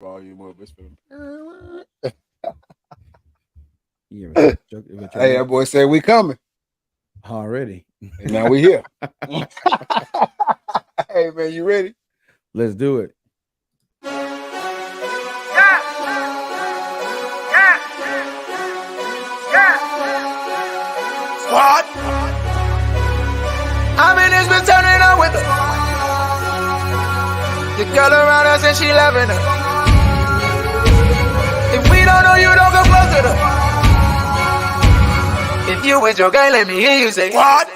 volume up. It's for Yeah, Hey, that boy said we coming, already. and now we here. Hey man, you ready? Let's do it. Squad. I mean, it's been turning up with her. The girl around us and she loving her. If we don't know you, don't come close to her. If you with your gang, let me hear you say what?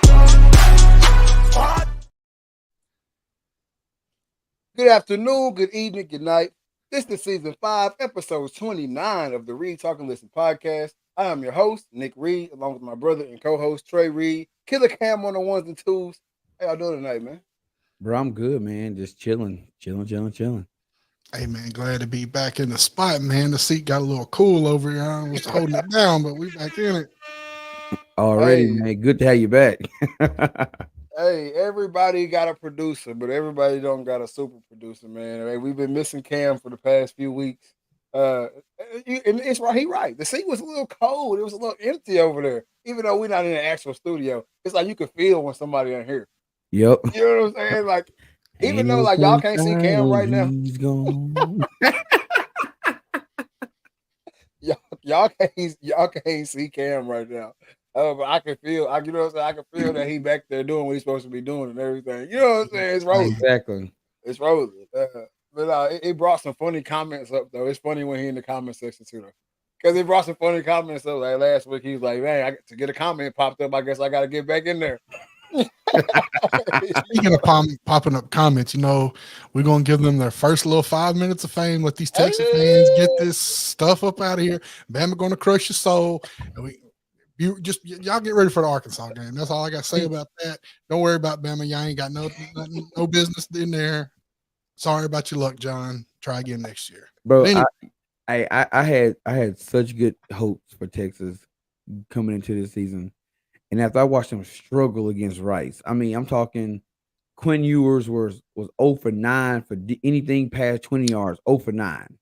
Good afternoon, good evening, good night. This is season 5, episode 29 of the Read, Talk, and Listen podcast. I am your host, Nick Reed, along with my brother and co-host Trey Reed. Killer Cam on the ones and twos. How y'all doing tonight, man? Bro, I'm good, man. Just chilling. Hey man, glad to be back in the spot, man. The seat got a little cool over here. I was holding it down, but we back in it. Already, Hey, man. Good to have you back. hey, everybody got a producer, but everybody don't got a super producer, man. Hey, we've been missing Cam for the past few weeks. And it's right. He right. The seat was a little cold. It was a little empty over there. Even though we're not in the actual studio, it's like you can feel when somebody in here. Yep. You know what I'm saying? Like, even Ain't though no like y'all can't see sunshine Cam when right now, he's gone. y'all can't see Cam right now. But I can feel, you know what I'm saying? I can feel that he back there doing what he's supposed to be doing and everything. You know what I'm saying? It's rolling. Exactly. It's rolling. But it brought some funny comments up though. It's funny when he in the comment section too though. Because it brought some funny comments up. Like last week, he was like, "Man, to get a comment popped up, I guess I got to get back in there." Speaking of popping up comments, we're gonna give them their first little 5 minutes of fame. Let these Texas fans get this stuff up out of here. Bama gonna crush your soul, and y'all get ready for the Arkansas game. That's all I got to say about that. Don't worry about Bama. Y'all ain't got no business in there. Sorry about your luck, John. Try again next year. Bro, But anyway, I had such good hopes for Texas coming into this season. And after I watched them struggle against Rice, I mean, I'm talking Quinn Ewers was 0 for 9 for anything past 20 yards, 0 for 9.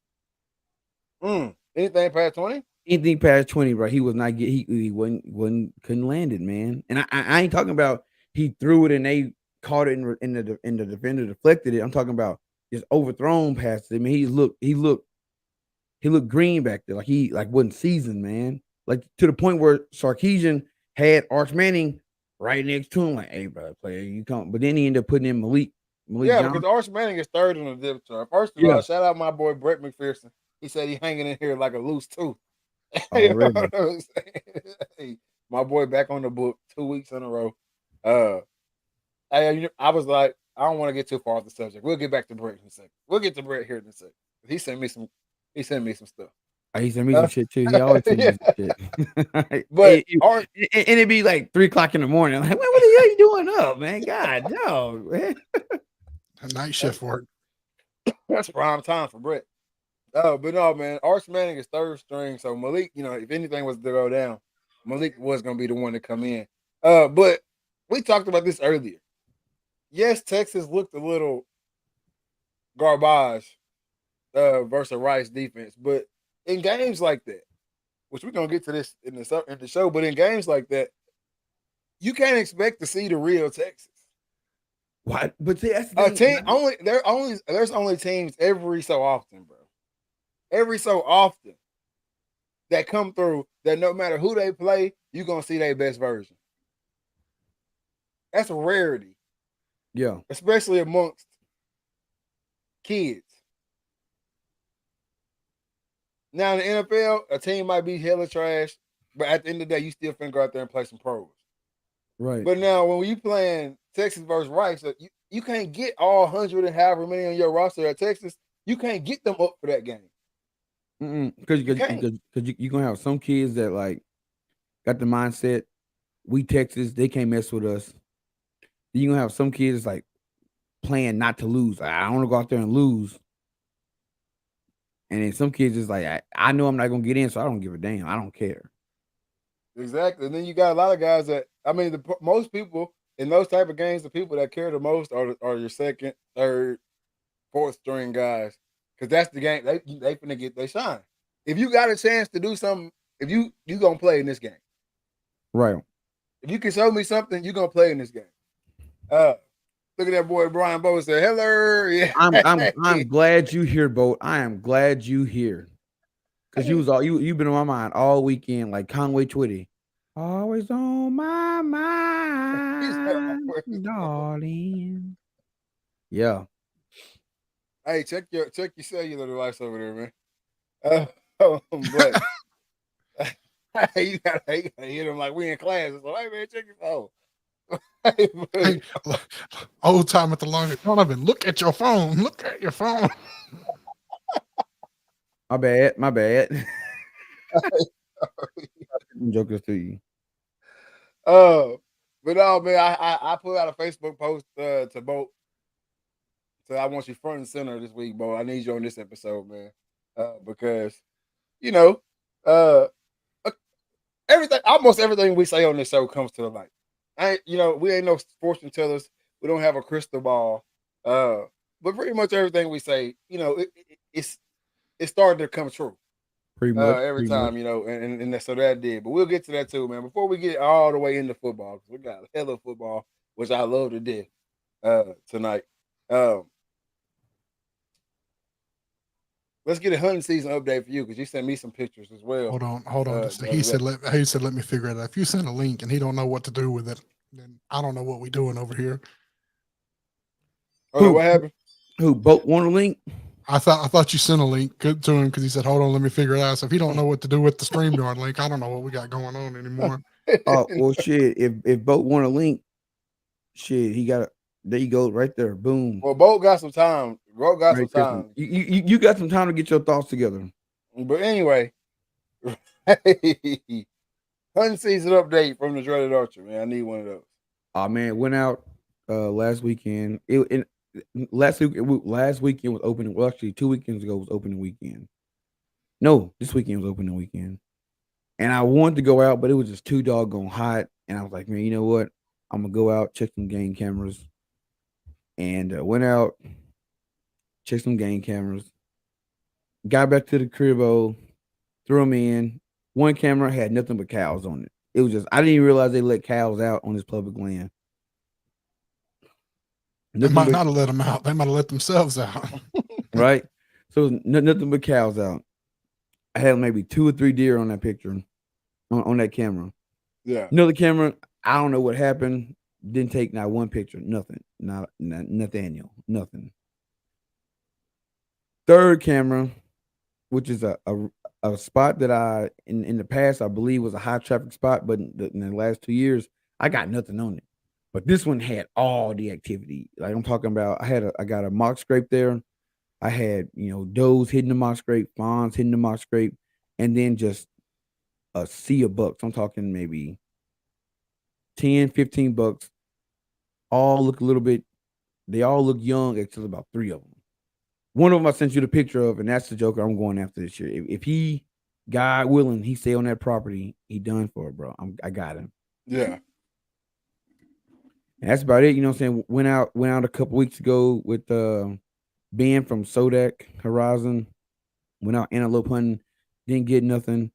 Anything past 20? Anything past 20, right? He was not get he wasn't couldn't land it, man. And I ain't talking about he threw it and they caught it in the defender deflected it. I'm talking about just overthrown passes. I mean, he looked green back there, like he wasn't seasoned, man. Like to the point where Sarkisian had Arch Manning right next to him, like, "Hey, bro, player, you come." But then he ended up putting in Malik Yeah, Johnson. because Arch Manning is third in the depth chart. First of all, shout out my boy Brett McPherson. He said he hanging in here like a loose tooth. You know what I'm saying? Hey, my boy back on the book 2 weeks in a row. I was like, I don't want to get too far off the subject. We'll get back to Brett in a second. We'll get to Brett here in a second. He sent me some. He sent me some stuff. He sent me some shit too. He always sends me some shit. But and it'd be like 3:00 in the morning. Like, what the hell you doing up, man? God, no, man. Night shift work. That's prime time for Brett. Oh, but no, man. Arch Manning is third string. So Malik, if anything was to go down, Malik was going to be the one to come in. But we talked about this earlier. Yes, Texas looked a little garbage versus Rice defense, but in games like that, which we're gonna get to this in the show, but in games like that, you can't expect to see the real Texas. What? But see, that's a team there's only teams every so often, bro. Every so often that come through that no matter who they play, you're gonna see their best version. That's a rarity. Yeah. Especially amongst kids. Now in the NFL, a team might be hella trash, but at the end of the day, you still finna go out there and play some pros. Right. But now when you playing Texas versus Rice, you can't get all 100 and however many on your roster at Texas. You can't get them up for that game. Because you're gonna have some kids that like got the mindset, we Texas, they can't mess with us. Then you're gonna have some kids like playing not to lose. I want to go out there and lose. And then some kids is like, I know I'm not gonna get in, so I don't give a damn. I don't care. Exactly. And then you got a lot of guys that most people in those type of games, the people that care the most are your second, third, fourth string guys. because that's the game they finna get they shine. If you got a chance to do something, if you gonna play in this game. Right. If you can show me something, you gonna play in this game. Look at that boy Brian Bowe said, "Hello." Yeah. I'm glad you here, Bo. I am glad you here. Cause you've been on my mind all weekend, like Conway Twitty. Always on my mind, darling. Yeah. Hey, check your cellular device over there, man. But you gotta hit him like we in class. So, hey man, check your phone. Hey, old time at the longest. Don't even look at your phone. Look at your phone. My bad. My bad. I'm joking to you. But no, man, I put out a Facebook post to Bo. So I want you front and center this week, Bo. I need you on this episode, man. Because you know, almost everything we say on this show comes to the light. We ain't no fortune tellers. We don't have a crystal ball. But pretty much everything we say, it's starting to come true. Pretty much every time, and so that did. But we'll get to that too, man. Before we get all the way into football, because we got a hell of football, which I love to do tonight. Let's get a hunting season update for you because you sent me some pictures as well. Hold on. He said, let me figure it out. If you send a link and he don't know what to do with it, then I don't know what we're doing over here. What happened? Who both want a link? I thought you sent a link to him because he said, hold on, let me figure it out. So if he don't know what to do with the StreamYard link, I don't know what we got going on anymore. Oh, well, shit. If Boat want a link, shit, he got there you go, right there. Boom. Well, Boat got some time. Boat got some time. You got some time to get your thoughts together. But anyway, hunting season update from the Dreaded Archer, man. I need one of those. Oh man, went out last weekend. Last weekend was opening. Well, actually, 2 weekends ago was opening weekend. No, this weekend was opening weekend. And I wanted to go out, but it was just too doggone hot. And I was like, man, you know what? I'm gonna go out, check some game cameras. And went out, checked some game cameras. Got back to the crib, threw them in. One camera had nothing but cows on it. It was just I didn't even realize they let cows out on this public land. They might not have let them out. They might have let themselves out. Right? So nothing but cows out. I had maybe 2 or 3 deer on that picture, on that camera. Yeah. Another camera, I don't know what happened. Didn't take not one picture. Nothing. Not Nathaniel. Nothing. Third camera, which is a spot that I in the past I believe was a high traffic spot, but in the last 2 years I got nothing on it. But this one had all the activity. Like I'm talking about, I got a mock scrape there. I had does hitting the mock scrape, fawns hitting the mock scrape, and then just a sea of bucks. I'm talking maybe 10, 15 bucks. All look a little bit. They all look young, except about 3 of them. One of them I sent you the picture of, and that's the joker I'm going after this year. If he, God willing, he stay on that property, he done for it, bro. I got him. Yeah. And that's about it. You know what I'm saying? Went out a couple weeks ago with Ben from Sodak Horizon. Went out antelope hunting. Didn't get nothing.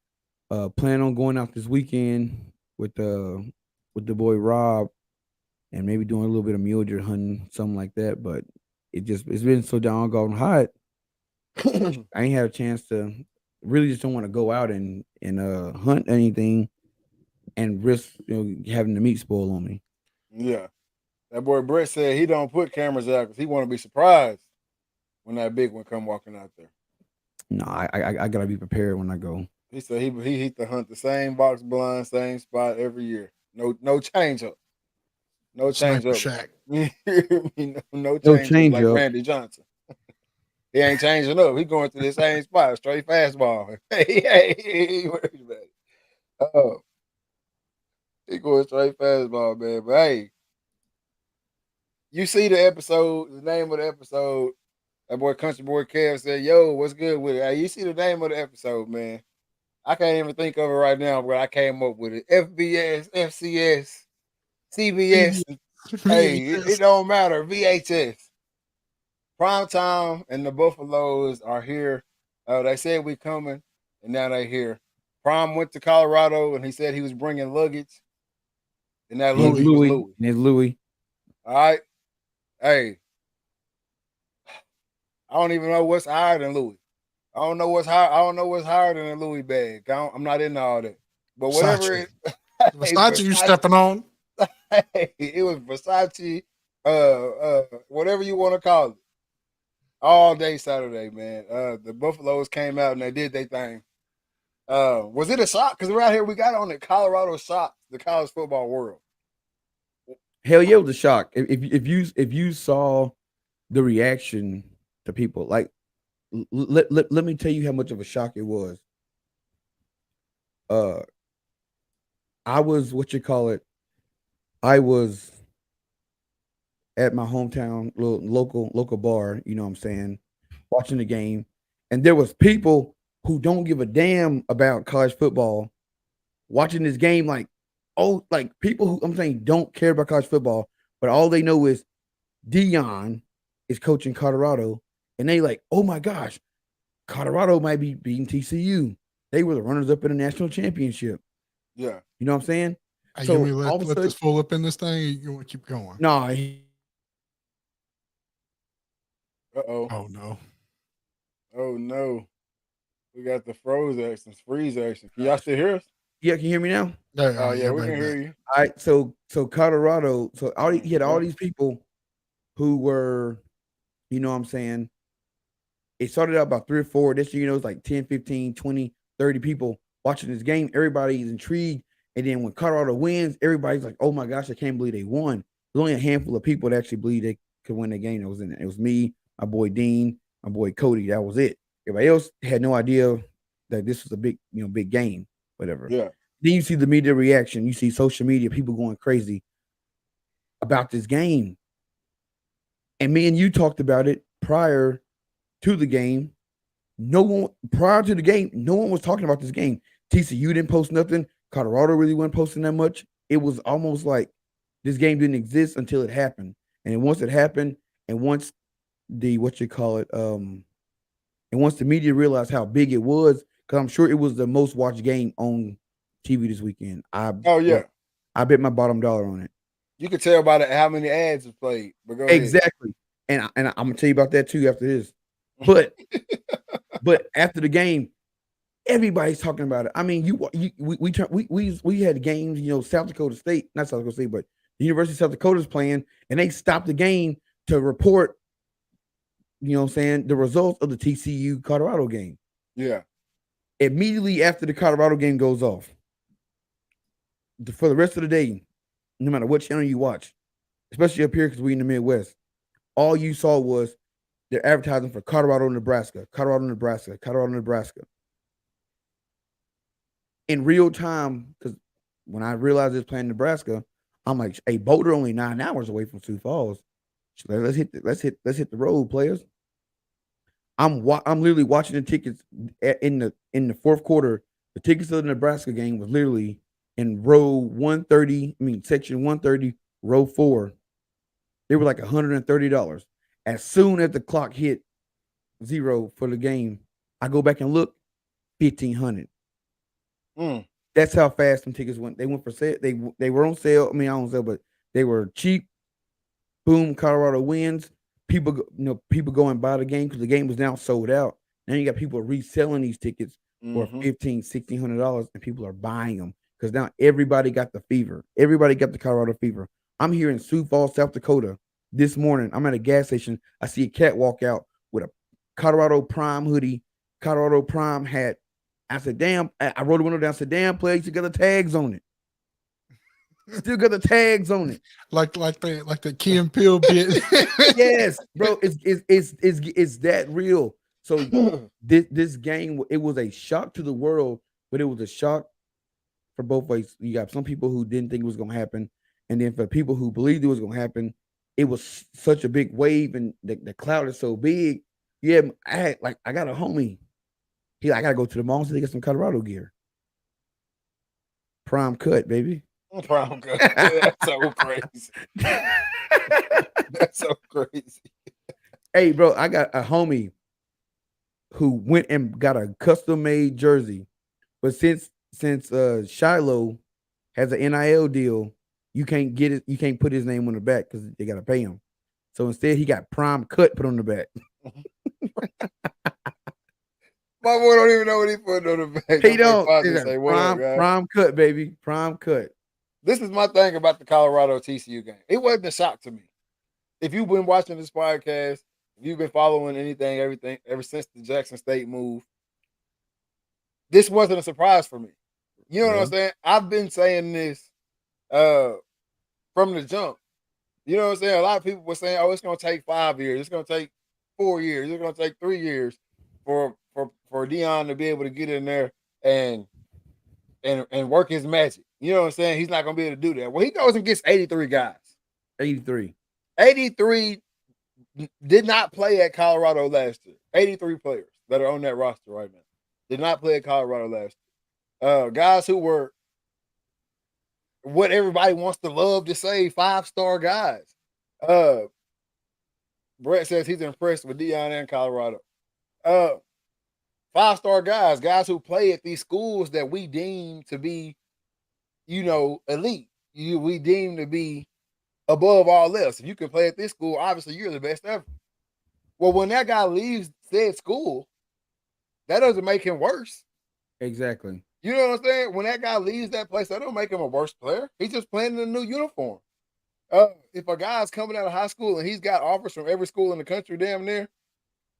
Plan on going out this weekend with the boy Rob, and maybe doing a little bit of mule deer hunting, something like that. But it's been so doggone hot. I ain't had a chance to really just don't want to go out and hunt anything and risk having the meat spoil on me. Yeah. That boy Brett said he don't put cameras out because he want to be surprised when that big one come walking out there. No, I gotta be prepared when I go. He said he hit the hunt the same box blind, same spot every year. No change up. No change up. Shack. no change up like Randy Johnson. He ain't changing up. He going to the same spot, straight fastball. Hey, worried about it. Oh, he going straight fastball, man. But hey, you see the episode, the name of the episode. That boy Country Boy Kev said, "Yo, what's good with it?" Hey, you see the name of the episode, man. I can't even think of it right now, but I came up with it. FBS, FCS, CVS. Hey, it don't matter. VHS. Prime time and the Buffaloes are here. They said we coming, and now they here. Prime went to Colorado, and he said he was bringing luggage, and that And it's luggage was Louis. Louis. And it's Louis. All right, hey, I don't even know what's higher than Louis. I don't know what's high. I don't know what's higher than a Louis bag. I'm not into all that. But whatever Versace. it, Versace, you stepping on? Hey, it was Versace. Whatever you want to call it. All day Saturday, man. The Buffaloes came out and they did their thing. Was it a shock? Because right here we got on the Colorado shock, the college football world. Hell yeah, it was a shock. If you saw the reaction to people, like let me tell you how much of a shock it was. I was I was at my hometown local bar, you know what I'm saying, watching the game, and there was people who don't give a damn about college football watching this game, like people who I'm saying don't care about college football, but all they know is Dion is coaching Colorado, and they like, oh my gosh, Colorado might be beating TCU. They were the runners up in the national championship. Yeah. You know what I'm saying? Hey, So you want me to let this fool up in this thing? You want to keep going? No. Oh no. Oh no. We got the freeze action. Can y'all still hear us? Yeah, can you hear me now? Oh yeah, we can hear you. All right, so Colorado, he had all these people who were, you know what I'm saying, it started out about 3 or 4. This year, you know, it's like 10, 15, 20, 30 people watching this game. Everybody is intrigued. And then when Colorado wins, everybody's like, oh my gosh, I can't believe they won. There's only a handful of people that actually believe they could win the game that was in it. It was me, my boy Dean, my boy Cody. That was it. Everybody else had no idea that this was a big game, whatever. Yeah. Then you see the media reaction. You see social media, people going crazy about this game. And me and you talked about it prior to the game. Prior to the game, no one was talking about this game. TCU didn't post nothing. Colorado really wasn't posting that much. It was almost like this game didn't exist until it happened. And once it happened, and once the and once the media realized how big it was, because I'm sure it was the most watched game on TV this weekend. I bet my bottom dollar on it. You could tell by how many ads was played. But go exactly. ahead. And I'm gonna tell you about that too after this. But but after the game, everybody's talking about it. I mean, we had games, you know, South Dakota State, not South Dakota State, but the University of South Dakota is playing, and they stopped the game to report, you know what I'm saying, the results of the TCU Colorado game. Yeah. Immediately after the Colorado game goes off, for the rest of the day, no matter what channel you watch, especially up here because we're in the Midwest, all you saw was they're advertising for Colorado, Nebraska, Colorado, Nebraska, Colorado, Nebraska. In real time, because when I realized it's playing Nebraska, I'm like, hey, Boulder only 9 hours away from Sioux Falls. Let's hit the road, players. I'm literally watching the tickets in the fourth quarter. The tickets of the Nebraska game was literally in row 130. I mean, section 130, row 4. They were like $130. As soon as the clock hit 0 for the game, I go back and look, $1,500. That's how fast some tickets went. They went for sale. They were on sale. I mean, I don't sell, but they were cheap. Boom, Colorado wins. People go and buy the game because the game was now sold out. Now you got people reselling these tickets for $1,500, $1,600, and people are buying them because now everybody got the fever. Everybody got the Colorado fever. I'm here in Sioux Falls, South Dakota this morning. I'm at a gas station. I see a cat walk out with a Colorado Prime hoodie, Colorado Prime hat. I said, damn, I rolled the window down. I said, damn, player, you got the tags on it. Still got the tags on it. Like the Key and Peele bit. Yes, bro. It's that real. So this game, it was a shock to the world, but it was a shock for both ways. You got some people who didn't think it was gonna happen, and then for people who believed it was gonna happen, it was such a big wave, and the cloud is so big. Yeah, I got a homie. I gotta go to the mall to get some Colorado gear. Prime cut, baby. Prime cut. That's so crazy. That's so crazy. Hey, bro, I got a homie who went and got a custom made jersey, but since Shiloh has an NIL deal, you can't get it. You can't put his name on the back because they gotta pay him. So instead, he got Prime Cut put on the back. My boy don't even know what he put on the back. He don't. Say, what up, guys? Prime Cut, baby. Prime Cut. This is my thing about the Colorado TCU game. It wasn't a shock to me. If you've been watching this podcast, if you've been following everything ever since the Jackson State move, this wasn't a surprise for me. You know what I'm saying? I've been saying this from the jump. You know what I'm saying? A lot of people were saying, "Oh, it's going to take 5 years. It's going to take 4 years. It's going to take 3 years for Deion to be able to get in there and work his magic." You know what I'm saying? He's not going to be able to do that. Well, he goes and gets 83 guys. 83 did not play at Colorado last year. 83 players that are on that roster right now did not play at Colorado last year. Guys who were what everybody wants to love to say, 5-star guys. Brett says he's impressed with Deion and Colorado. 5-star guys who play at these schools that we deem to be, elite. We deem to be above all else. If you can play at this school, obviously you're the best ever. Well, when that guy leaves said school, that doesn't make him worse. Exactly. You know what I'm saying? When that guy leaves that place, that don't make him a worse player. He's just playing in a new uniform. If a guy's coming out of high school and he's got offers from every school in the country damn near,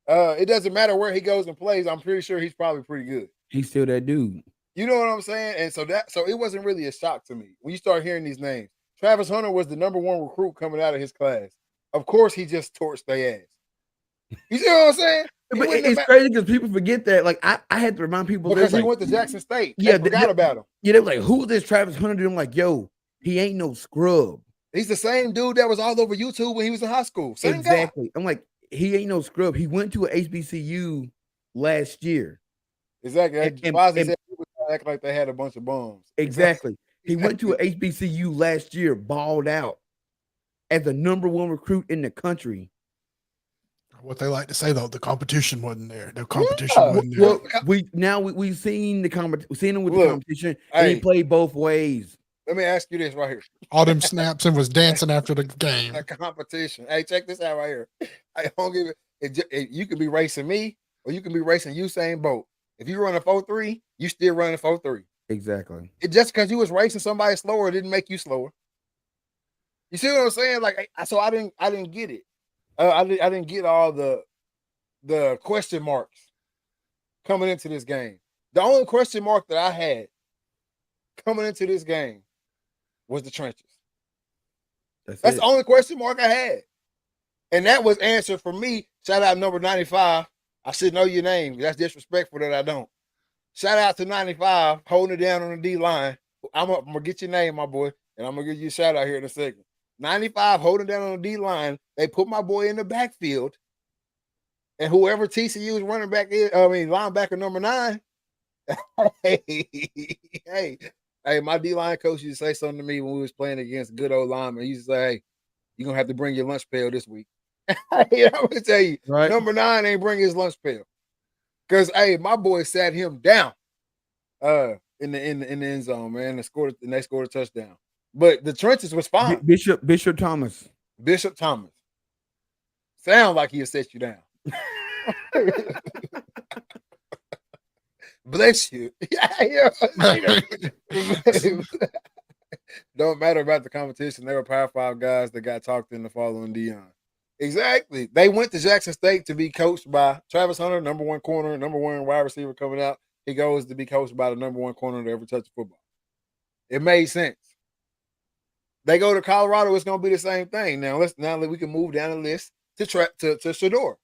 it doesn't matter where he goes and plays. I'm pretty sure he's probably pretty good. He's still that dude. You know what I'm saying? And so it wasn't really a shock to me when you start hearing these names. Travis Hunter was the #1 recruit coming out of his class. Of course, he just torched their ass. You see what I'm saying? But it's crazy because people forget that. Like I had to remind people because he went to Jackson State. Yeah, they forgot about him. Yeah, they're like, "Who's this Travis Hunter?" I'm like, "Yo, he ain't no scrub. He's the same dude that was all over YouTube when he was in high school. Same exactly. Guy. I'm like, he ain't no scrub. He went to a HBCU last year. Exactly. And said people act like they had a bunch of bums. Exactly. He went to a HBCU last year, balled out as the #1 recruit in the country. What they like to say though, the competition wasn't there. The competition wasn't there. Well, we've seen the competition. We've seen him with the competition, and he played both ways. Let me ask you this right here. All them snaps and was dancing after the game. A competition. Hey, check this out right here. I don't give it. You could be racing me, or you can be racing Usain Bolt. If you run a 4.3, you still running a 4.3. Exactly. It just because you was racing somebody slower didn't make you slower. You see what I'm saying? Like, so I didn't get it. I didn't get all the question marks coming into this game. The only question mark that I had coming into this game was the trenches. That's the only question mark I had. And that was answered for me. Shout out number 95. I should know your name. That's disrespectful that I don't. Shout out to 95, holding it down on the D line. I'm going to get your name, my boy, and I'm going to give you a shout out here in a second. 95, holding down on the D line. They put my boy in the backfield. And whoever TCU's running back is, linebacker number 9. Hey, my D-line coach used to say something to me when we was playing against good old linemen. He used to say, "Hey, you're going to have to bring your lunch pail this week." I'm going to tell you, right? Number 9 ain't bring his lunch pail. Because, hey, my boy sat him down in the end zone, man, and they scored a touchdown. But the trenches was fine. Bishop Thomas. Bishop Thomas. Sound like he'll set you down. Bless you. Don't matter about the competition. They were Power 5 guys that got talked into following Deion. Exactly. They went to Jackson State to be coached by Travis Hunter, #1 corner, #1 wide receiver coming out. He goes to be coached by the #1 corner to ever touch the football. It made sense. They go to Colorado, it's going to be the same thing. Now we can move down the list to Shedeur.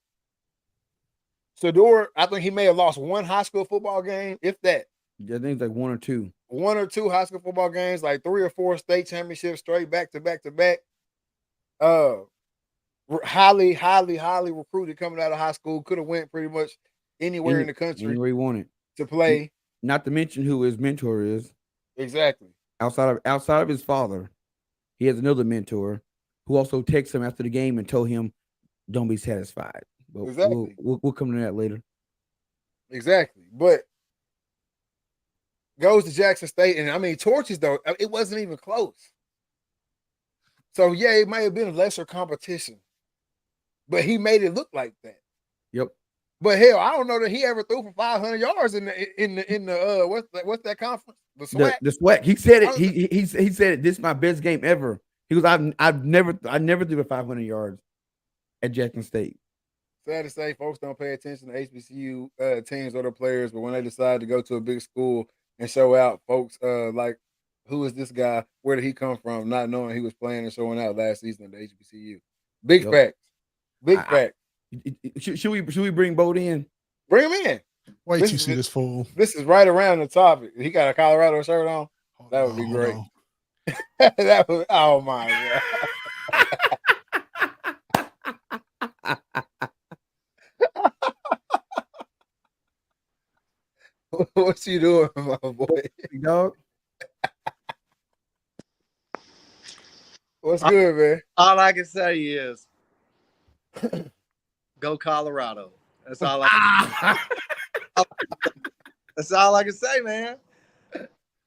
Shedeur, I think he may have lost one high school football game, if that. Yeah, I think it's like 1 or 2. 1 or 2 high school football games, like 3 or 4 state championships straight back to back to back. Highly recruited coming out of high school. Could have went pretty much anywhere in the country. Anywhere he wanted to play. Not to mention who his mentor is. Exactly. Outside of his father, he has another mentor who also texted him after the game and told him, don't be satisfied. But Exactly. we'll come to that later. Exactly. But goes to Jackson State, and I mean torches though. It wasn't even close. So yeah, it might have been lesser competition, but he made it look like that. Yep. But hell, I don't know that he ever threw for 500 yards in the what's that conference? The SWAC. The SWAC. He said it. He said it. This is my best game ever. He goes, I never threw for 500 yards at Jackson State. Sad to say, folks don't pay attention to HBCU teams or their players, but when they decide to go to a big school and show out, folks like, who is this guy? Where did he come from? Not knowing he was playing and showing out last season at the HBCU. Big facts. Big facts. Should we bring Bo in? Bring him in. Wait till you see this fool. This is right around the topic. He got a Colorado shirt on. That would be great. That would. Oh my god. What you doing, my boy? Dog. What's good, man? All I can say is go Colorado. That's all that's all I can say, man.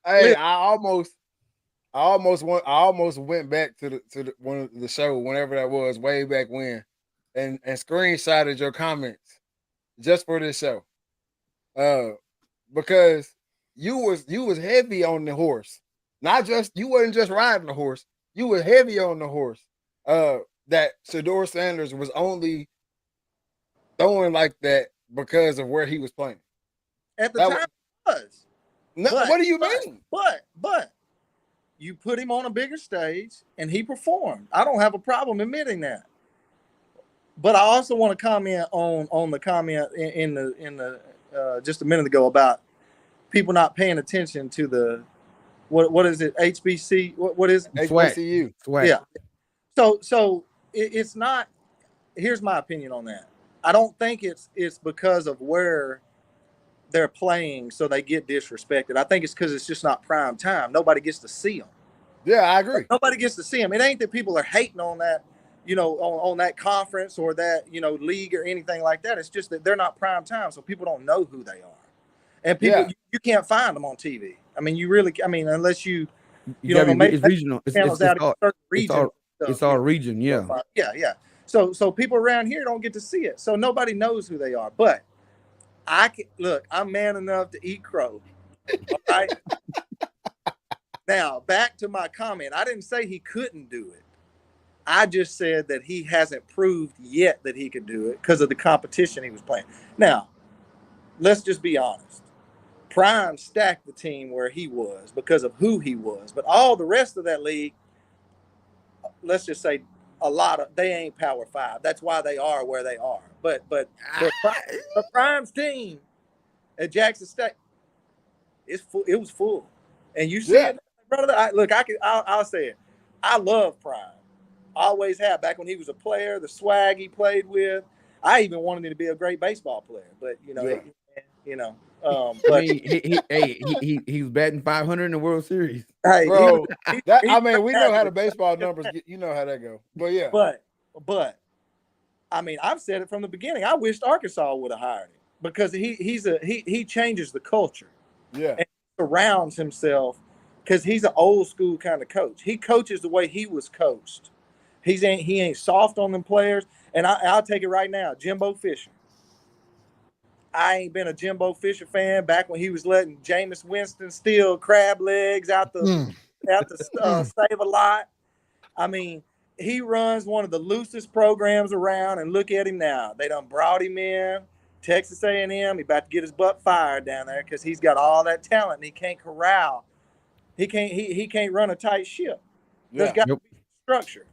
Hey, I almost went back to the show, whenever that was, way back when, and screenshotted your comments just for this show. Because you was heavy on the horse. You wasn't just riding the horse, you were heavy on the horse. That Shedeur Sanders was only throwing like that because of where he was playing. At the time, it was. No, what do you mean? But you put him on a bigger stage and he performed. I don't have a problem admitting that. But I also want to comment on the comment in the just a minute ago about people not paying attention to the what is it, HBC? What is it? HBCU? Swag. Yeah. So it's not. Here's my opinion on that. I don't think it's because of where they're playing, so they get disrespected. I think it's because it's just not prime time. Nobody gets to see them. Yeah, I agree. Nobody gets to see them. It ain't that people are hating on that, on that conference or that, league or anything like that. It's just that they're not prime time, so people don't know who they are. And people, you can't find them on TV. I mean, unless you it's regional. It's all region. Yeah. Yeah. So people around here don't get to see it. So nobody knows who they are. But I'm man enough to eat crow. All right. Now, back to my comment. I didn't say he couldn't do it. I just said that he hasn't proved yet that he could do it because of the competition he was playing. Now, let's just be honest. Prime stacked the team where he was because of who he was. But all the rest of that league, let's just say they ain't Power 5. That's why they are where they are. But Prime's team at Jackson State, it was full. And you see it, brother. I'll say it. I love Prime. Always have. Back when he was a player, the swag he played with. I even wanted him to be a great baseball player. But but he was batting 500 in the World Series. Hey, bro, we know how the baseball numbers get. You know how that go. But yeah. But I mean, I've said it from the beginning. I wished Arkansas would have hired him because he changes the culture. Yeah. And he surrounds himself because he's an old school kind of coach. He coaches the way he was coached. He ain't soft on them players. And I'll take it right now, Jimbo Fisher. I ain't been a Jimbo Fisher fan back when he was letting Jameis Winston steal crab legs out the Save a Lot. I mean, he runs one of the loosest programs around, and look at him now. They done brought him in, Texas A&M. He about to get his butt fired down there because he's got all that talent and he can't corral. He can't run a tight ship. There's got to be structure.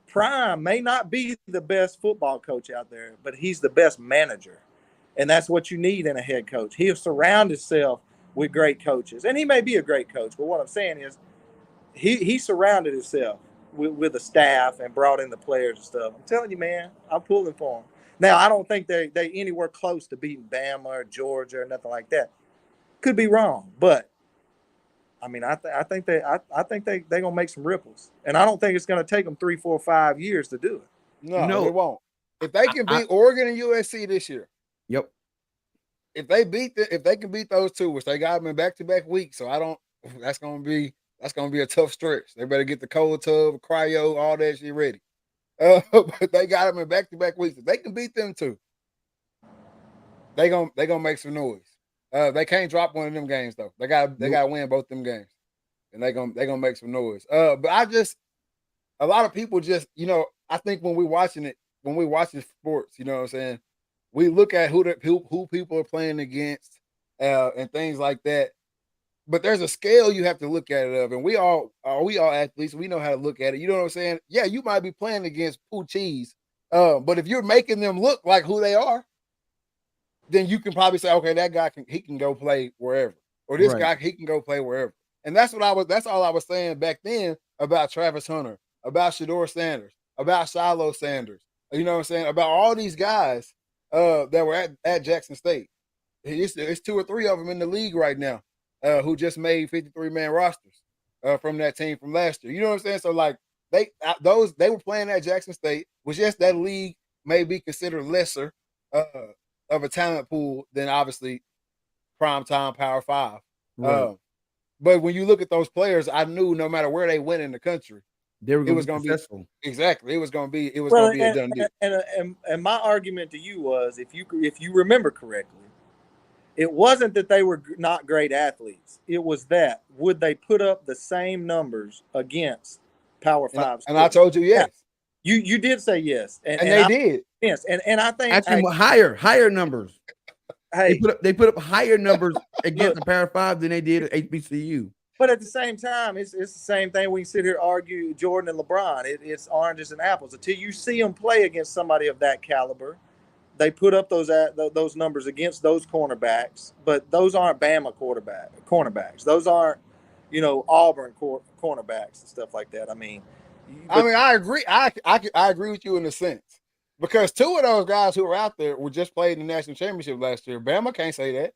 Prime may not be the best football coach out there, but he's the best manager. And that's what you need in a head coach. He'll surround himself with great coaches. And he may be a great coach, but what I'm saying is he surrounded himself with the staff and brought in the players and stuff. I'm telling you, man, I'm pulling for him. Now, I don't think they anywhere close to beating Bama or Georgia or nothing like that. Could be wrong, but I mean, I think they're gonna make some ripples, and I don't think it's gonna take them 3, 4, 5 years to do it. No, they won't. if they can beat Oregon and USC this year, Yep. if they can beat those two, which they got them in back-to-back weeks, so that's gonna be a tough stretch. They better get the cold tub, cryo, all that shit ready. But they got them in back-to-back weeks. If they can beat them two, they gonna make some noise. They can't drop one of them games though. They gotta win both them games, and they gonna make some noise. But a lot of people just, I think when we're watching sports, you know what I'm saying, we look at who people are playing against, and things like that. But there's a scale you have to look at it of, and we all athletes. We know how to look at it. You know what I'm saying? Yeah, you might be playing against poo cheese, but if you're making them look like who they are, then you can probably say, okay, that guy can go play wherever, or this guy he can go play wherever. And that's all I was saying back then about Travis Hunter, about Shedeur Sanders, about Shiloh Sanders. You know what I'm saying? About all these guys that were at Jackson State. It's 2 or 3 of them in the league right now who just made 53-man rosters from that team from last year. You know what I'm saying? So like they were playing at Jackson State, which yes, that league may be considered lesser of a talent pool than obviously primetime Power 5. Right. But when you look at those players, I knew no matter where they went in the country, they were going to be successful. Exactly, it was going to be a done deal. And my argument to you was, if you remember correctly, it wasn't that they were not great athletes. It was that would they put up the same numbers against Power 5? And I told you yes. You did say yes, and they did. Yes, and I think actually higher numbers. Hey, they put up higher numbers against the Power 5 than they did at HBCU. But at the same time, it's the same thing. We can sit here and argue Jordan and LeBron. It's oranges and apples. Until you see them play against somebody of that caliber, they put up those numbers against those cornerbacks. But those aren't Bama cornerbacks. Those aren't, Auburn cornerbacks and stuff like that. I mean, I agree. I agree with you in a sense. Because 2 of those guys who were out there were just played in the national championship last year. Bama can't say that.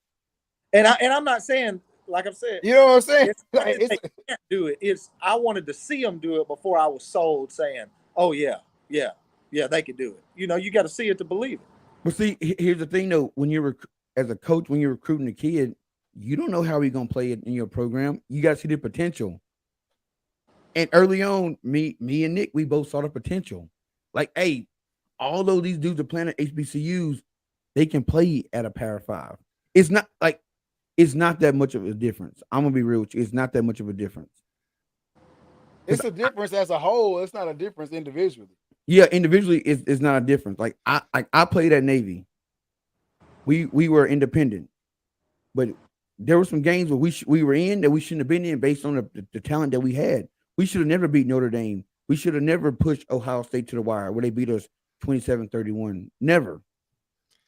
And I'm not saying, like I've said, you know what I'm saying? They can't do it. I wanted to see them do it before I was sold, saying, "Oh yeah, they could do it." You got to see it to believe it. But see, here's the thing, though. When you're as a coach, when you're recruiting a kid, you don't know how he's gonna play it in your program. You got to see the potential. And early on, me and Nick, we both saw the potential. Like, hey, although these dudes are playing at HBCUs, they can play at a Power 5. It's not that much of a difference. I'm gonna be real with you. It's not that much of a difference. It's a difference as a whole. It's not a difference individually. Yeah, individually, it's not a difference. Like I played at Navy. We were independent, but there were some games where we were in that we shouldn't have been in based on the talent that we had. We should have never beat Notre Dame. We should have never pushed Ohio State to the wire where they beat us 27-31. Never.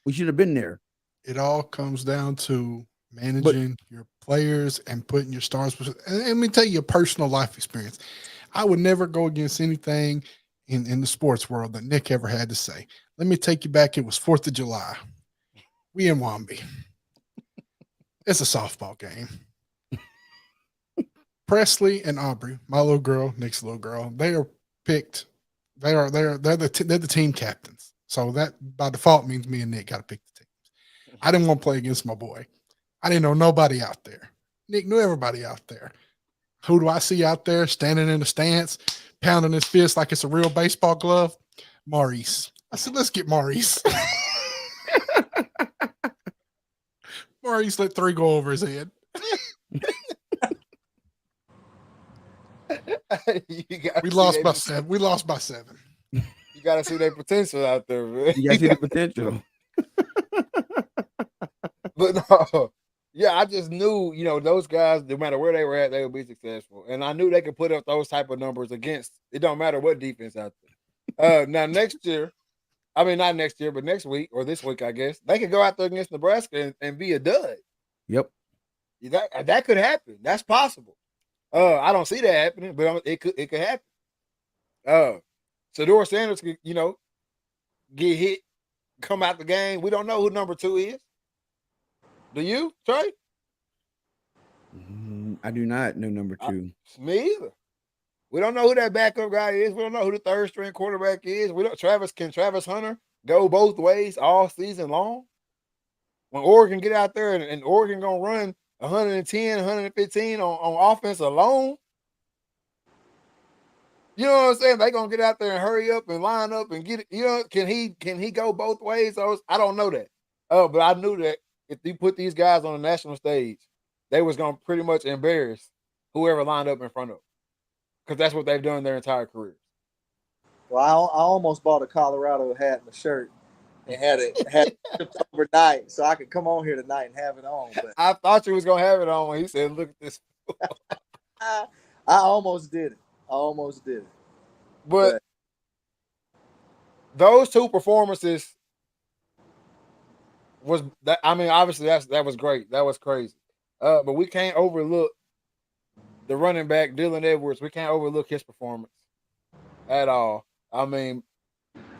We should have been there. It all comes down to managing your players and putting your stars. And let me tell you a personal life experience. I would never go against anything in the sports world that Nick ever had to say. Let me take you back. It was 4th of July. We in Wamby. It's a softball game. Presley and Aubrey, my little girl, Nick's little girl, they are picked. They're the team captains. So that by default means me and Nick got to pick the teams. I didn't want to play against my boy. I didn't know nobody out there. Nick knew everybody out there. Who do I see out there standing in the stance, pounding his fist like it's a real baseball glove? Maurice. I said, let's get Maurice. Maurice let 3 go over his head. We lost by 7. We lost by 7. You got to see their potential out there, man. You got to see the potential. But no, yeah, I just knew, those guys, no matter where they were at, they would be successful. And I knew they could put up those type of numbers against, it don't matter what defense out there. Now, next year, not next year, but next week or this week, I guess, they could go out there against Nebraska and be a dud. Yep. That could happen. That's possible. I don't see that happening, but it could happen. Shedeur Sanders could, get hit, come out the game. We don't know who number 2 is. Do you, Trey? I do not know number 2. Me either. We don't know who that backup guy is. We don't know who the 3rd string quarterback is. Can Travis Hunter go both ways all season long? When Oregon get out there and Oregon gonna run 110, 115 on offense alone, you know what I'm saying? They gonna get out there and hurry up and line up and get it. You know, can he go both ways? I don't know that. But I knew that if you put these guys on the national stage, they was gonna pretty much embarrass whoever lined up in front of them, because that's what they've done their entire careers. Well, I almost bought a Colorado hat and a shirt and had it shipped overnight so I could come on here tonight and have it on. But I thought you was gonna have it on when he said, "Look at this." I almost did it. I almost did it. But those two performances was that. I mean, obviously that was great. That was crazy. But we can't overlook the running back Dylan Edwards. We can't overlook his performance at all. I mean,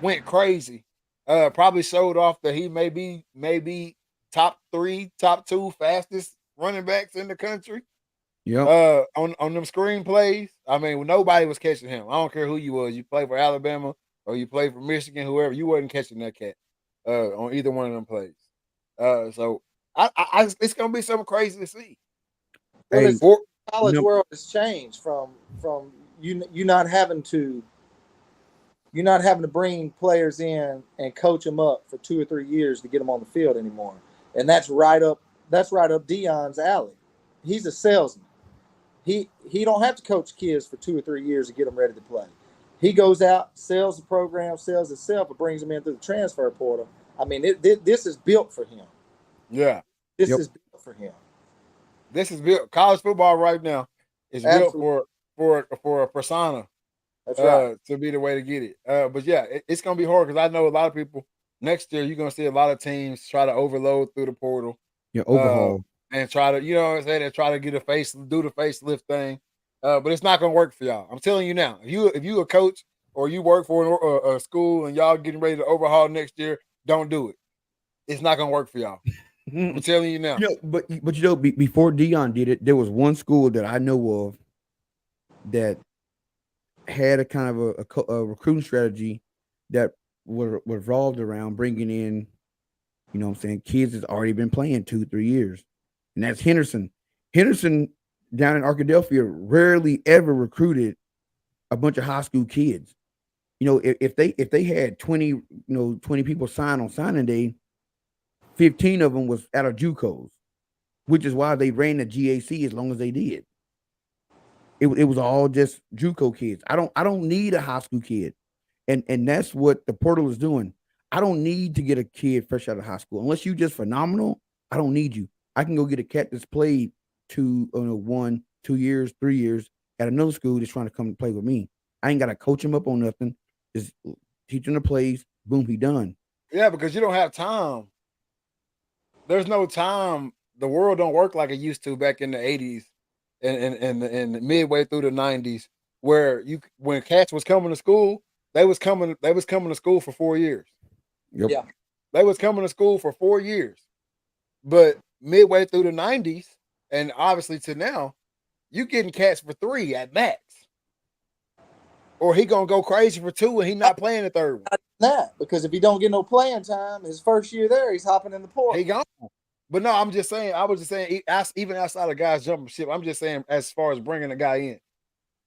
went crazy. Probably showed off that he may be top 3, top 2 fastest running backs in the country. Yeah. On them screen plays. I mean, nobody was catching him. I don't care who you was. You play for Alabama or you play for Michigan, whoever, you wasn't catching that cat on either one of them plays. So I it's gonna be something crazy to see. Well, the college world has changed from you not having to bring players in and coach them up for 2 or 3 years to get them on the field anymore. And that's right up Deion's alley. He's a salesman. He don't have to coach kids for 2 or 3 years to get them ready to play. He goes out, sells the program, sells itself, and brings them in through the transfer portal. I mean, this is built for him. Yeah. This is built for him. This is built. College football right now is built for a persona. That's right. To be the way to get it. But yeah, it's gonna be hard because I know a lot of people next year. You're gonna see a lot of teams try to overload through the portal. Yeah, overhaul and try to, you know what I'm saying, and try to do the facelift thing. But it's not gonna work for y'all. I'm telling you now. If you a coach or you work for a school and y'all getting ready to overhaul next year, don't do it. It's not gonna work for y'all. I'm telling you now. But before Deion did it, there was one school that I know of that had a kind of a recruiting strategy that was revolved around bringing in, you know what I'm saying, kids that's already been playing 2-3 years. And that's Henderson. Henderson down in Arkadelphia rarely ever recruited a bunch of high school kids. You know, if they had 20 people sign on signing day, 15 of them was out of JUCOs, which is why they ran the GAC as long as they did. It was all just JUCO kids. I don't need a high school kid, and that's what the portal is doing. I don't need to get a kid fresh out of high school unless you just phenomenal. I don't need you. I can go get a cat that's played 1, 2 years, 3 years at another school that's trying to come and play with me. I ain't got to coach him up on nothing. Just teach him the plays. Boom, he done. Yeah, because you don't have time. There's no time. The world don't work like it used to back in the 80s and midway through the 90s, where when cats was coming to school, they was coming to school for 4 years. Yep. Yeah. They was coming to school for 4 years. But midway through the 90s, and obviously to now, you getting cats for 3 at max. Or he gonna go crazy for 2 and he not playing the third one. That, because if he don't get no playing time, his first year there, he's hopping in the portal. He gone. But no, I'm just saying. I was just saying, even outside of guys jumping ship, I'm just saying as far as bringing a guy in.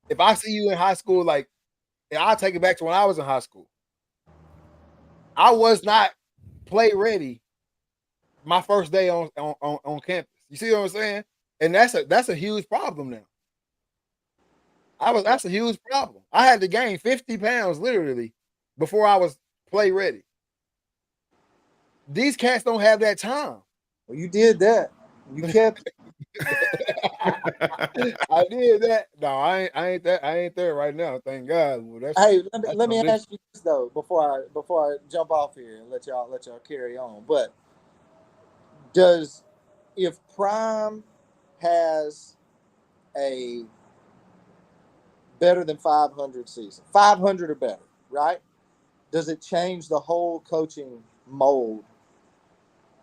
If I see you in high school, like, and I'll take it back to when I was in high school. I was not play ready my first day on campus. You see what I'm saying? And that's a huge problem now. That's a huge problem. I had to gain 50 pounds literally before I was play ready. These cats don't have that time. Well, you did that. You kept it. I did that. No, I ain't there right now. Thank God. Well, hey, let me ask you this though before I jump off here and let y'all carry on. But if Prime has a better than 500 season, 500 or better, right? Does it change the whole coaching mold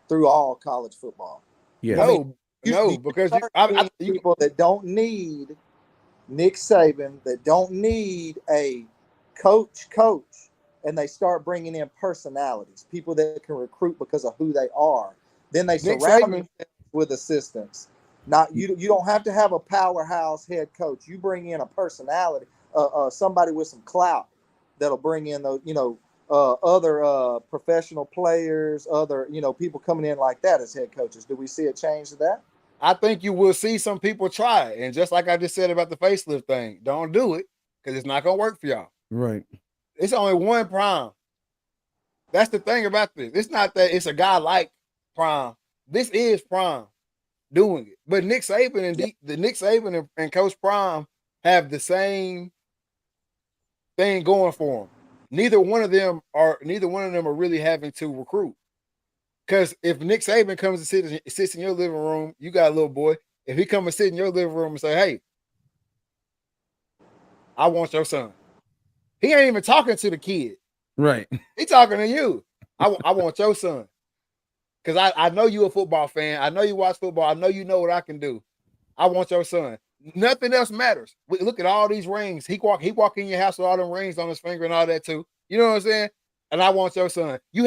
through all college football? Yeah. No, because people that don't need Nick Saban, that don't need a coach, and they start bringing in personalities, people that can recruit because of who they are. Then they surround themselves with assistants. Not you don't have to have a powerhouse head coach. You bring in a personality, somebody with some clout that'll bring in those, other professional players, other, people coming in like that as head coaches. Do we see a change to that? I think you will see some people try it. And just like I just said about the facelift thing, don't do it because it's not going to work for y'all. Right. It's only one Prime. That's the thing about this. It's not that it's a guy like Prime. This is Prime doing it. But Nick Saban and Nick Saban and Coach Prime have the same thing going for them. Neither one of them are really having to recruit. Because if Nick Saban comes and sits in your living room, you got a little boy. If he comes and sit in your living room and say, "Hey, I want your son," he ain't even talking to the kid. Right. He talking to you. I want your son. Because I know you a football fan. I know you watch football. I know you know what I can do. I want your son. Nothing else matters. Look at all these rings. He walk in your house with all them rings on his finger and all that too. You know what I'm saying? And I want your son. You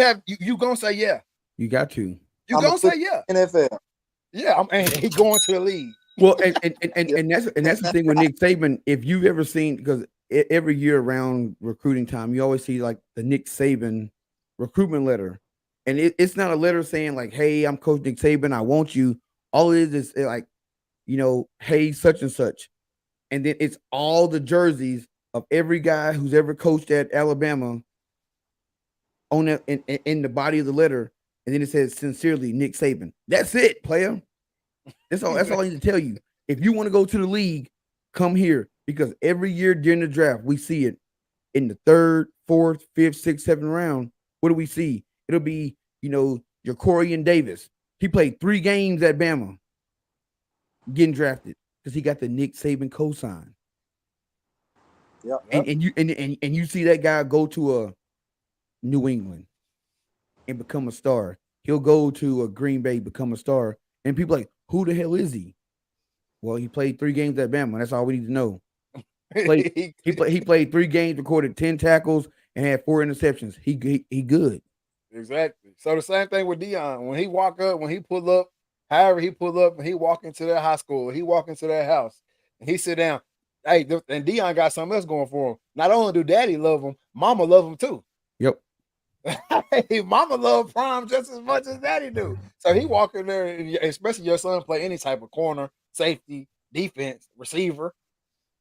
gonna say yeah. You got to. You gonna say yeah. NFL. Yeah, and he going to the league. Well, and that's the thing with Nick Saban. If you've ever seen, because every year around recruiting time, you always see like the Nick Saban recruitment letter, and it's not a letter saying like, "Hey, I'm Coach Nick Saban. I want you." All it is like, "Hey, such and such," and then it's all the jerseys of every guy who's ever coached at Alabama on that in the body of the letter. And then it says, "Sincerely, Nick Saban." That's it, player. That's all I need to tell you. If you want to go to the league, come here. Because every year during the draft, we see it in the 3rd, 4th, 5th, 6th, 7th round. What do we see? It'll be, your Corian Davis. He played 3 games at Bama getting drafted because he got the Nick Saban cosign. Yep. And you see that guy go to a New England and become a star. He'll go to a Green Bay, become a star. And people are like, who the hell is he? Well, he played 3 games at Bama. That's all we need to know. He played 3 games, recorded 10 tackles, and had 4 interceptions. He good. Exactly. So the same thing with Deion. When he walk up, when he pull up, however he pull up, and he walk into that high school, he walk into that house, and he sit down. Hey, and Deion got something else going for him. Not only do Daddy love him, Mama love him too. Yep. Hey, Mama love Prime just as much as Daddy do. So he walk in there, and especially your son play any type of corner, safety, defense, receiver.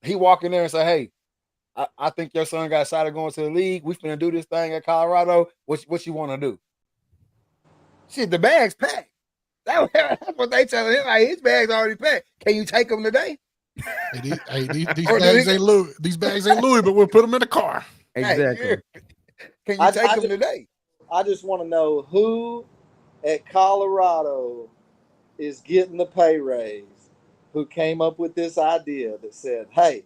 He walk in there and say, "Hey, I think your son got excited going to the league. We finna do this thing at Colorado. What you want to do?" Shit, the bag's packed. That's what they telling him. Like, his bag's already packed. Can you take him today? These bags ain't Louis, but we'll put them in the car. Exactly. Hey, can you take them today? I just want to know who at Colorado is getting the pay raise, who came up with this idea that said, "Hey,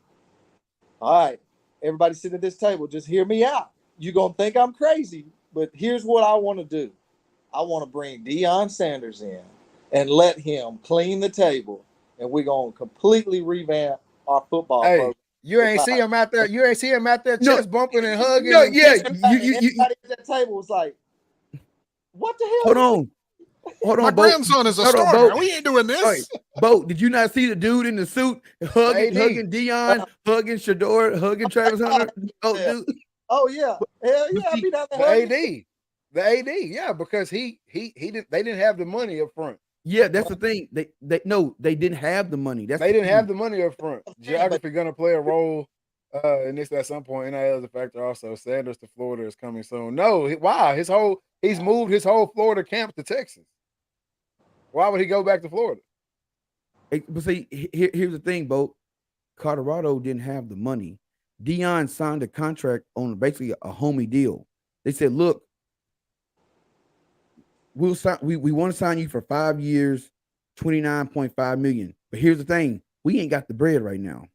all right, everybody sitting at this table, just hear me out. You're going to think I'm crazy, but here's what I want to do. I want to bring Deion Sanders in and let him clean the table, and we're going to completely revamp our football program." You ain't see him out there. You ain't see him out there chest bumping and hugging. No, and yeah. Everybody at that table was like, "What the hell?" Hold on, My Bo. grandson is a starter. We ain't doing this. Right. Bo, did you not see the dude in the suit hugging Deion, hugging Shedeur, hugging Travis Hunter? Oh, Yeah. dude. Oh yeah, hell yeah! I'll be down there. The AD, yeah, because they didn't have the money up front. Yeah, that's the thing. They didn't have the money. They didn't have the money up front. Geography gonna play a role in this at some point. NIL is a factor also. Sanders to Florida is coming soon. No, he's moved his whole Florida camp to Texas. Why would he go back to Florida? But see, here's the thing, Bo. Colorado didn't have the money. Deion signed a contract on basically a homie deal. They said, "Look, we want to sign you for 5 years, $29.5 million. But here's the thing: we ain't got the bread right now.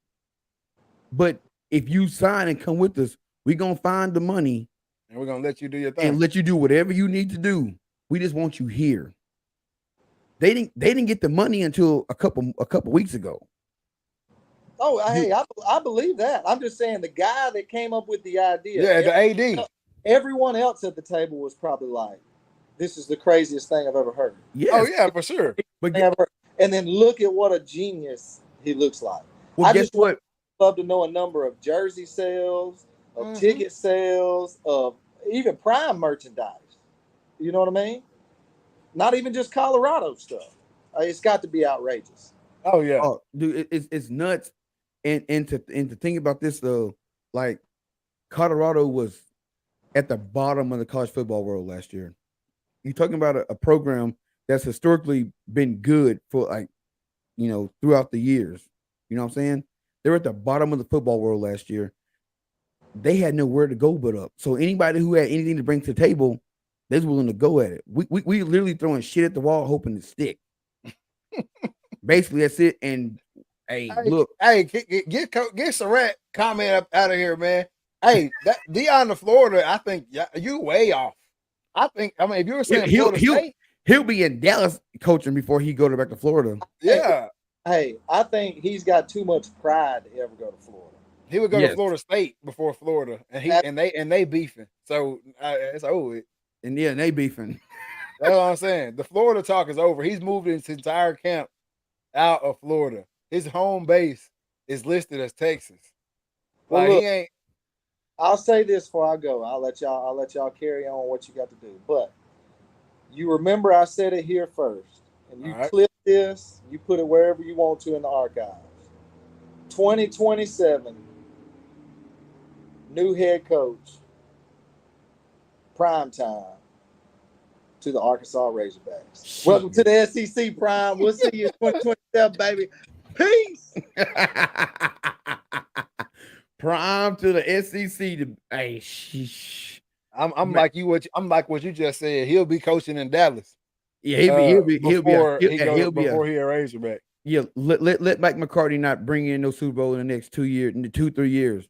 But if you sign and come with us, we're gonna find the money, and we're gonna let you do your thing and let you do whatever you need to do. We just want you here." They didn't get the money until a couple weeks ago. Oh, hey, I believe that. I'm just saying the guy that came up with the idea. Yeah, the AD. everyone else at the table was probably like, "This is the craziest thing I've ever heard." Yes. Oh yeah, for sure. But And then look at what a genius he looks like. well, I guess just what? love to know a number of jersey sales, of ticket sales, of even Prime merchandise. You know what I mean? Not even just Colorado stuff. It's got to be outrageous. Oh yeah. Oh, dude, it's nuts. And to think about this though, like Colorado was at the bottom of the college football world last year. You're talking about a program that's historically been good for like, throughout the years. You know what I'm saying? They were at the bottom of the football world last year. They had nowhere to go but up. So anybody who had anything to bring to the table, they was willing to go at it. We literally throwing shit at the wall hoping to stick. Basically, that's it. And hey, look, get Surratt comment up out of here, man. Hey, that Deion to Florida, I think you way off. I mean, if you were saying Florida State, he'll be in Dallas coaching before he go back to Florida. Yeah. Hey, I think he's got too much pride to ever go to Florida. He would go to Florida State before Florida, and they beefing. So it's over. And yeah, they beefing. That's what I'm saying. The Florida talk is over. He's moved his entire camp out of Florida. His home base is listed as Texas. Well, like look, he ain't. I'll say this before I go. I'll let y'all carry on what you got to do. But you remember I said it here first, and you clip this. You put it wherever you want to in the archives. 2027, new head coach, prime time to the Arkansas Razorbacks. Welcome to the SEC Prime. We'll see you in 2027, baby. Peace. Prime to the SEC. I'm like you. I'm like what you just said. He'll be coaching in Dallas. Yeah, he'll be before he a Razorback. Yeah, let Mike McCarthy not bring in no Super Bowl in the next 2 years, in the 2-3 years.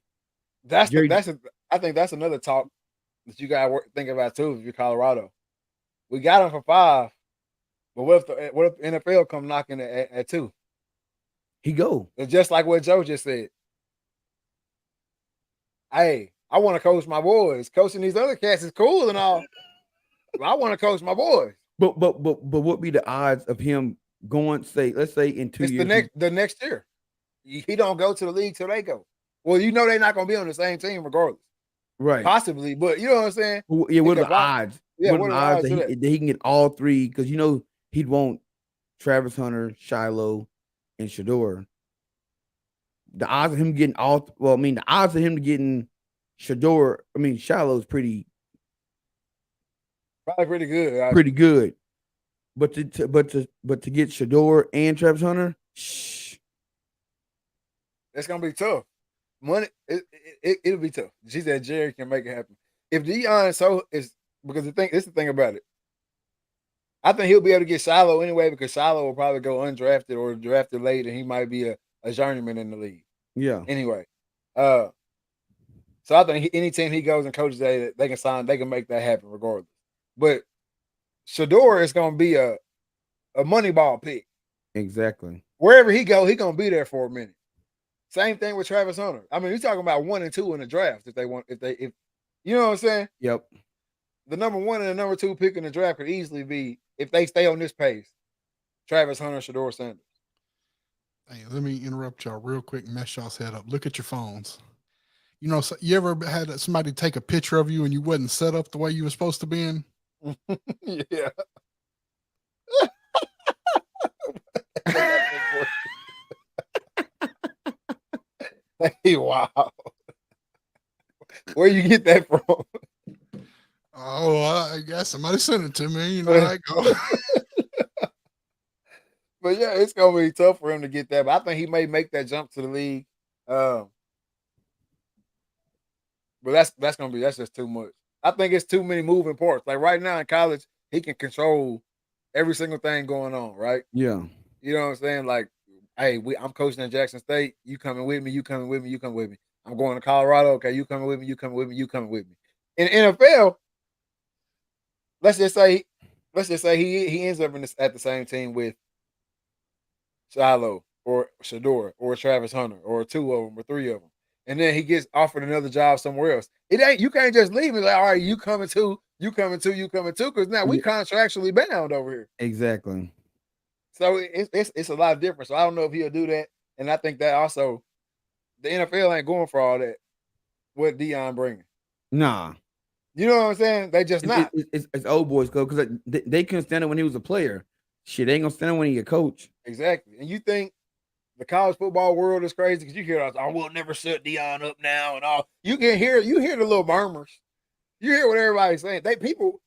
I think that's another talk that you gotta think about too. If you're Colorado, we got him for 5, but what if NFL come knocking at 2? He go. It's just like what Joe just said. Hey, I want to coach my boys. Coaching these other cats is cool and all. But I want to coach my boys. But what be the odds of him going? Let's say in 2 years. The next year, he don't go to the league till they go. Well, they're not going to be on the same team regardless. Right. Possibly, but you know what I'm saying? Yeah, what are the odds? Yeah, what are the odds that he can get all 3? Because he'd want Travis Hunter, Shiloh, and Shedeur. The odds of him getting the odds of him getting Shedeur, Shiloh is probably pretty good. Pretty good. But to get Shedeur and Travis Hunter, that's gonna be tough. Money, it'll be tough. She said Jerry can make it happen. If Deion is because this is the thing about it. I think he'll be able to get Shiloh anyway because Shiloh will probably go undrafted or drafted late, and he might be a journeyman in the league. Yeah. Anyway, so I think any team he goes and coaches they can make that happen regardless. But Shedeur is going to be a Moneyball pick. Exactly. Wherever he go, he's going to be there for a minute. Same thing with Travis Hunter. You're talking about 1 and 2 in the draft if you know what I'm saying? Yep. The number 1 and the number 2 pick in the draft could easily be, if they stay on this pace, Travis Hunter, Shedeur Sanders. Hey, let me interrupt y'all real quick and mess y'all's head up. Look at your phones. You ever had somebody take a picture of you and you wasn't set up the way you were supposed to be in? Yeah. Hey, wow. Where you get that from? Oh, I guess somebody sent it to me. I go. But yeah, it's gonna be tough for him to get that. But I think he may make that jump to the league. But that's just too much. I think it's too many moving parts. Like right now in college, he can control every single thing going on, right? Yeah. You know what I'm saying? Like, hey, I'm coaching at Jackson State. You coming with me? You coming with me? You coming with me? I'm going to Colorado. Okay, you coming with me? You coming with me? You coming with me? In NFL, let's just say he ends up at the same team with Shiloh or Shedeur or Travis Hunter or 2 of them or 3 of them. and then he gets offered another job somewhere else. It ain't you can't just leave and like, all right, you coming too, because now we contractually bound over here. Exactly. So it's a lot different. So I don't know if he'll do that, and I think that also the NFL ain't going for all that. What Deion bringing? Nah. You know what I'm saying? They just not. It's old boys go because they couldn't stand it when he was a player. Shit, they ain't gonna stand it when he a coach. Exactly. And you think the college football world is crazy because you hear, "Oh, we'll never shut Deion up now," and all. You hear the little murmurs. You hear what everybody's saying. People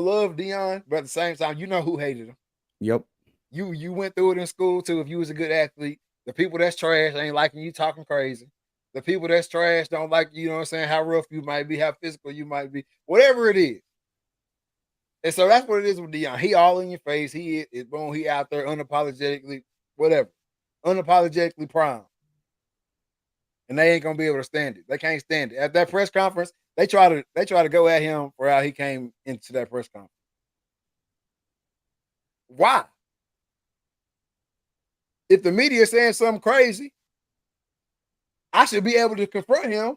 love Deion, but at the same time, you know who hated him. Yep. You went through it in school too. If you was a good athlete, the people that's trash ain't liking you talking crazy. The people that's trash don't like you know what I'm saying, how rough you might be, how physical you might be, whatever it is. And so that's what it is with Deion. He all in your face. He is boom. He out there unapologetically, whatever, unapologetically prime, and they ain't gonna be able to stand it. They can't stand it. At that press conference, they try to go at him for how he came into that press conference. Why? If the media is saying something crazy, I should be able to confront him.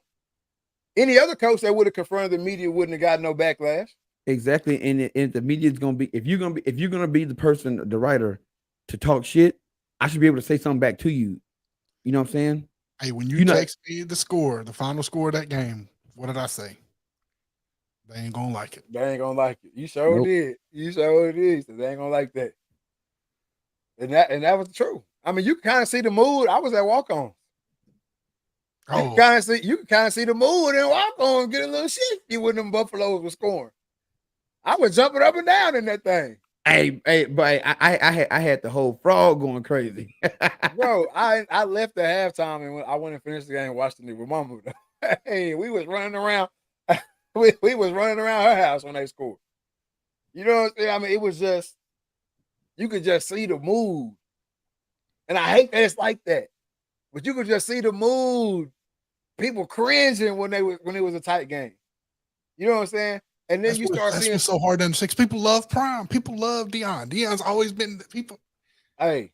Any other coach that would have confronted the media wouldn't have got no backlash. Exactly. And the media is gonna be if you're gonna be the person, the writer, to talk shit, I should be able to say something back to you. You know what I'm saying? Hey, when you text me the score, the final score of that game, what did I say? They ain't gonna like it. They ain't gonna like it. You sure did. You sure did. So they ain't gonna like that. And that was true. I mean, you can kind of see the mood. I was at walk on. You can kind of see the mood and walk on, get a little shifty when them Buffaloes were scoring. I was jumping up and down in that thing. Hey, but I had the whole frog going crazy. Bro, I left at halftime and I went and finished the game and watched it with Mama. Hey, we was running around. we was running around her house when they scored. You know what I'm saying? I mean, it was just you could just see the mood. And I hate that it's like that. But you could just see the mood. People cringing when it was a tight game. You know what I'm saying? And then you start seeing so hard to understand. People love Prime. People love Deion. Deion's always been people. Hey,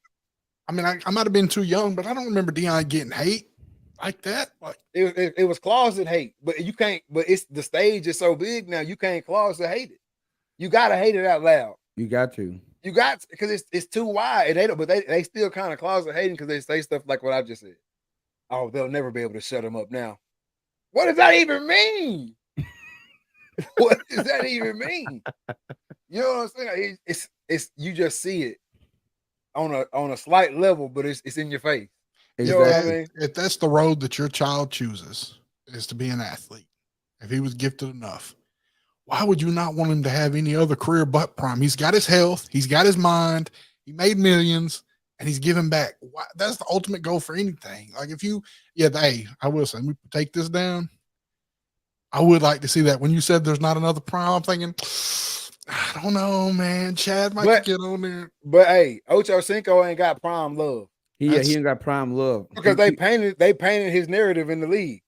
I mean, I might have been too young, but I don't remember Deion getting hate like that. Like it was closet hate, but you can't. But it's the stage is so big now. You can't closet hate it. You gotta hate it out loud. You got to. You got because it's too wide. And they don't, but they still kind of closet hating because they say stuff like what I just said. Oh, they'll never be able to shut him up now. What does that even mean? What does that even mean? You know what I'm saying? It's you just see it on a slight level, but it's in your face. You know what I mean? If that's the road that your child chooses is to be an athlete, if he was gifted enough, why would you not want him to have any other career but Prime? He's got his health, he's got his mind, he made millions. And he's giving back. That's the ultimate goal for anything. Like if you, I will say, we take this down. I would like to see that. When you said there's not another Prime, I'm thinking, I don't know, man. Chad might get on there. But hey, Ocho Cinco ain't got Prime love. He ain't got Prime love because they painted his narrative in the league.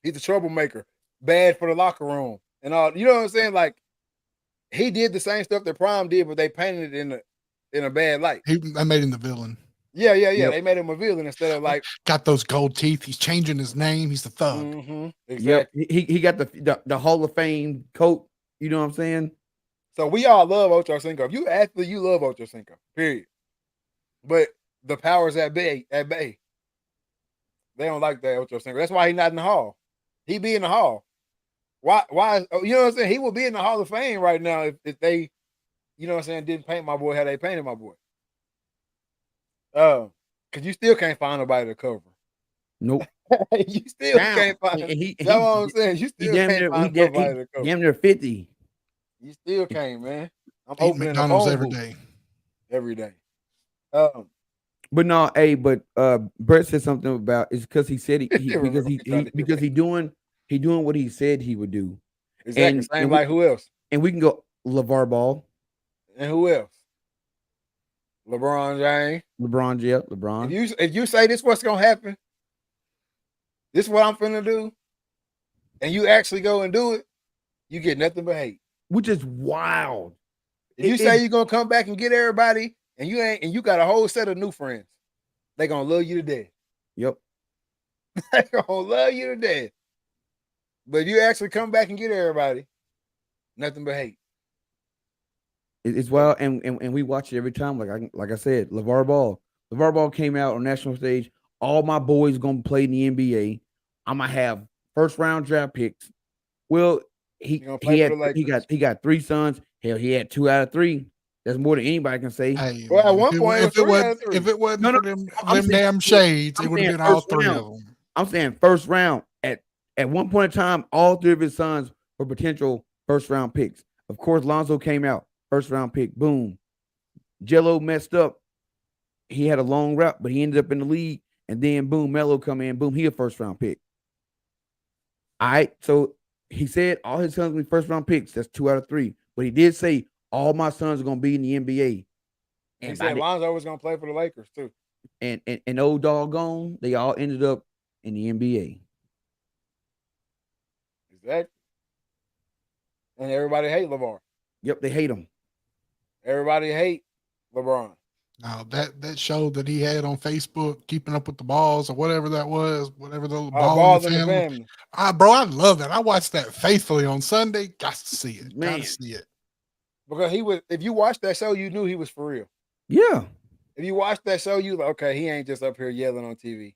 He's a troublemaker, bad for the locker room, and all. You know what I'm saying? Like he did the same stuff that Prime did, but they painted it in a bad light. They made him the villain. Yeah. Yep. They made him a villain instead of like got those gold teeth. He's changing his name. He's the thug. Mm-hmm. Exactly. Yep. He got the Hall of Fame coat. You know what I'm saying? So we all love Ocho Cinco. If you athlete, you love Ocho Cinco. Period. But the powers at bay, they don't like that Ocho Cinco. That's why he's not in the Hall. He be in the Hall. Why? You know what I'm saying? He will be in the Hall of Fame right now if they, you know what I'm saying, didn't paint my boy how they painted my boy. Because you still can't find nobody to cover. Nope. You still can't find. That's what I'm saying. You still can't find nobody to cover. Damn near 50. You still can't, man. I'm eating McDonald's every day. Every day. But no, Brett said something about it's because he said because he doing what he said he would do. Exactly. Same like who else? And we can go LeVar Ball. And who else? LeBron James. LeBron. If you say this what's gonna happen, this is what I'm finna do, and you actually go and do it, you get nothing but hate. Which is wild. If you say you're gonna come back and get everybody, and you got a whole set of new friends, they gonna love you to death. Yep. They gonna love you to death. But you actually come back and get everybody, nothing but hate. It's wild, and we watch it every time. Like I said, LeVar Ball came out on national stage. All my boys gonna play in the NBA. I'm gonna have first round draft picks. Well, He gonna play for the Lakers. he got 3 sons. Hell, he had 2 out of 3. That's more than anybody can say. Hey, Well, at man, one point, if it wasn't No, no, for them I'm saying, damn shades, it I'm would have saying been all first 3 round. of them. I'm saying first round. At one point in time, all 3 of his sons were potential first round picks. Of course, Lonzo came out first round pick. Boom. Jello messed up. He had a long route, but he ended up in the league. And then boom, Melo come in. Boom, he a first round pick. All right. So he said all his sons will be first round picks. That's 2 out of 3. But he did say all my sons are gonna be in the NBA. And he said Lonzo was gonna play for the Lakers too. And old doggone, they all ended up in the NBA. Exactly. And everybody hate LeVar. Yep, they hate him. Everybody hate LeBron. Now that show that he had on Facebook, keeping up with the balls or whatever that was, whatever the ball in the family. Bro, I love that. I watched that faithfully on Sunday. Got to see it. Man. Got to see it. Because he was, if you watched that show, you knew he was for real. Yeah. If you watched that show, you like, okay, he ain't just up here yelling on TV.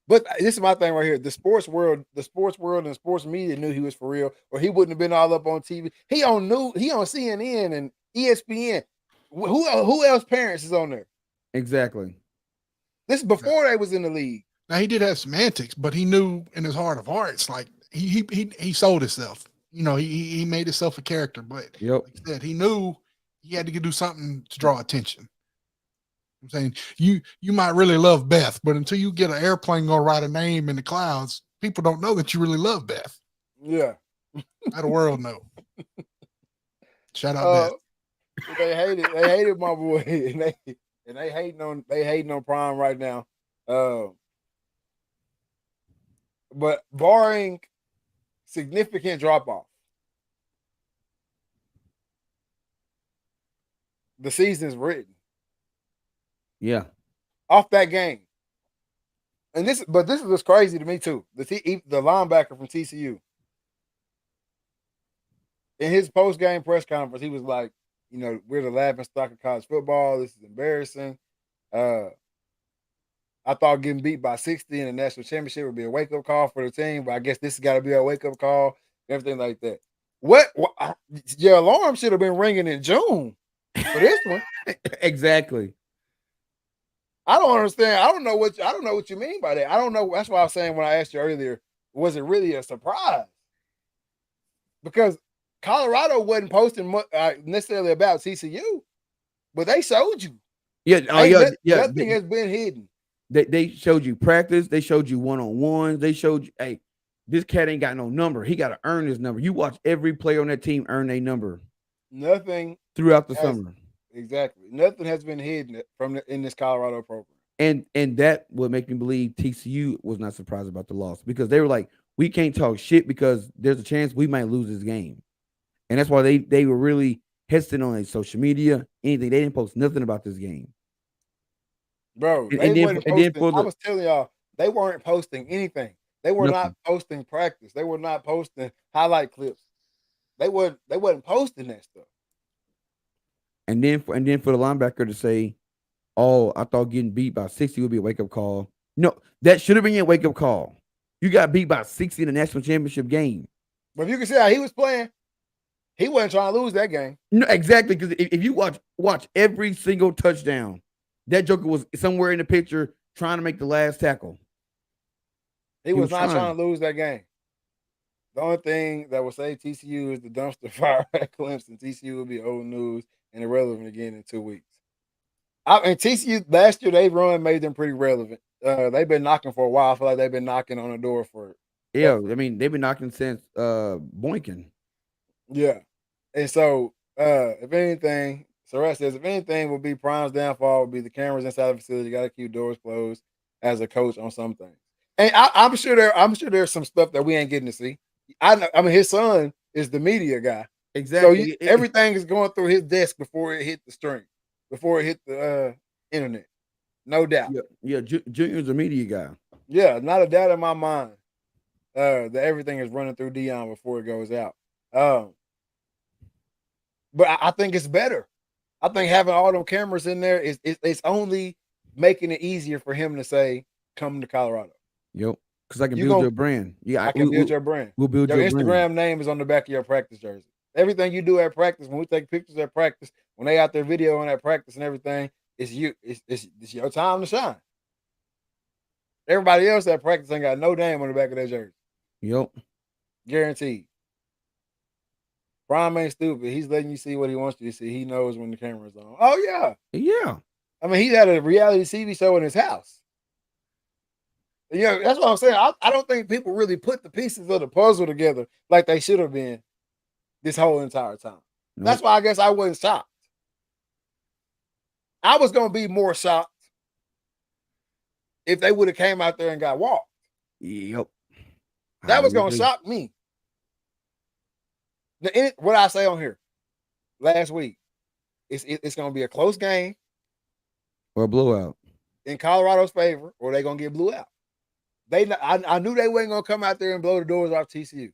But this is my thing right here. The sports world and the sports media knew he was for real, or he wouldn't have been all up on TV. He on CNN and ESPN. Who else parents is on there? Exactly. This is before they was in the league. Now he did have some antics, but he knew in his heart of hearts, like he sold himself. You know, he made himself a character, but Yep. like I said, he knew he had to do something to draw attention. I'm saying you might really love Beth, but until you get an airplane gonna write a name in the clouds, people don't know that you really love Beth. Yeah. Let the world know. Shout out Beth. They hated my boy, and they hating on Prime right now. But barring significant drop off, the season's written. Yeah. Off that game. And this is what's crazy to me too. The linebacker from TCU. In his post-game press conference, he was like, you know, we're the laughing stock of college football. This is embarrassing. I thought getting beat by 60 in the national championship would be a wake-up call for the team, but I guess this has got to be a wake-up call, everything like that. What your alarm should have been ringing in June for this one. Exactly. I don't understand. I don't know what you mean by that. I don't know. That's why I was saying when I asked you earlier, was it really a surprise? Because Colorado wasn't posting necessarily about TCU, but they showed you. Yeah. Nothing has been hidden. They showed you practice. They showed you one-on-ones. They showed you, hey, this cat ain't got no number. He got to earn his number. You watch every player on that team earn a number. Nothing throughout the summer. Exactly. Nothing has been hidden in this Colorado program. And that would make me believe TCU was not surprised about the loss, because they were like, we can't talk shit because there's a chance we might lose this game. And that's why they were really hesitant on social media, anything. They didn't post nothing about this game. Bro, I was telling y'all, they weren't posting anything. They were not posting practice. They were not posting highlight clips. They wasn't posting that stuff. And then for the linebacker to say, "Oh, I thought getting beat by 60 would be a wake up call." No, that should have been a wake up call. You got beat by 60 in the national championship game. But if you can see how he was playing, he wasn't trying to lose that game. No, exactly. Because if you watch every single touchdown, that joker was somewhere in the picture trying to make the last tackle. He was not trying to lose that game. The only thing that will save TCU is the dumpster fire at Clemson. TCU will be old news and irrelevant again in 2 weeks. And TCU last year, they run made them pretty relevant. They've been knocking for a while. I feel like they've been knocking on the door for. Yeah, I mean they've been knocking since Boykin. Yeah, and so if anything, Surratt says if anything will be Prime's downfall would be the cameras inside the facility. You got to keep doors closed as a coach on some things. And I'm sure there's some stuff that we ain't getting to see. I mean, his son is the media guy. Exactly. So everything is going through his desk before it hit the string, before it hit the internet. No doubt. Yeah, Junior's a media guy. Yeah, not a doubt in my mind that everything is running through Dion before it goes out. But I think it's better. I think having all them cameras in there it's only making it easier for him to say, "Come to Colorado." Yep. Because I can You build gonna, your brand. Yeah, I can build your brand. we'll build Your your brand. Instagram name is on the back of your practice jersey. Everything you do at practice, when we take pictures at practice, when they out there videoing at practice and everything, it's you. It's your time to shine. Everybody else at practice ain't got no name on the back of their jersey. Yep. Guaranteed. Prime ain't stupid. He's letting you see what he wants you to see. He knows when the camera's on. Oh yeah. Yeah. I mean, he had a reality TV show in his house. You know, that's what I'm saying. I don't think people really put the pieces of the puzzle together like they should have been this whole entire time. Nope. That's why I guess I wasn't shocked. I was gonna be more shocked if they would have came out there and got walked. Yep. That was gonna shock me. What I say on here last week, it's gonna be a close game or a blowout in Colorado's favor, or they gonna get blew out. I knew they wasn't gonna come out there and blow the doors off TCU.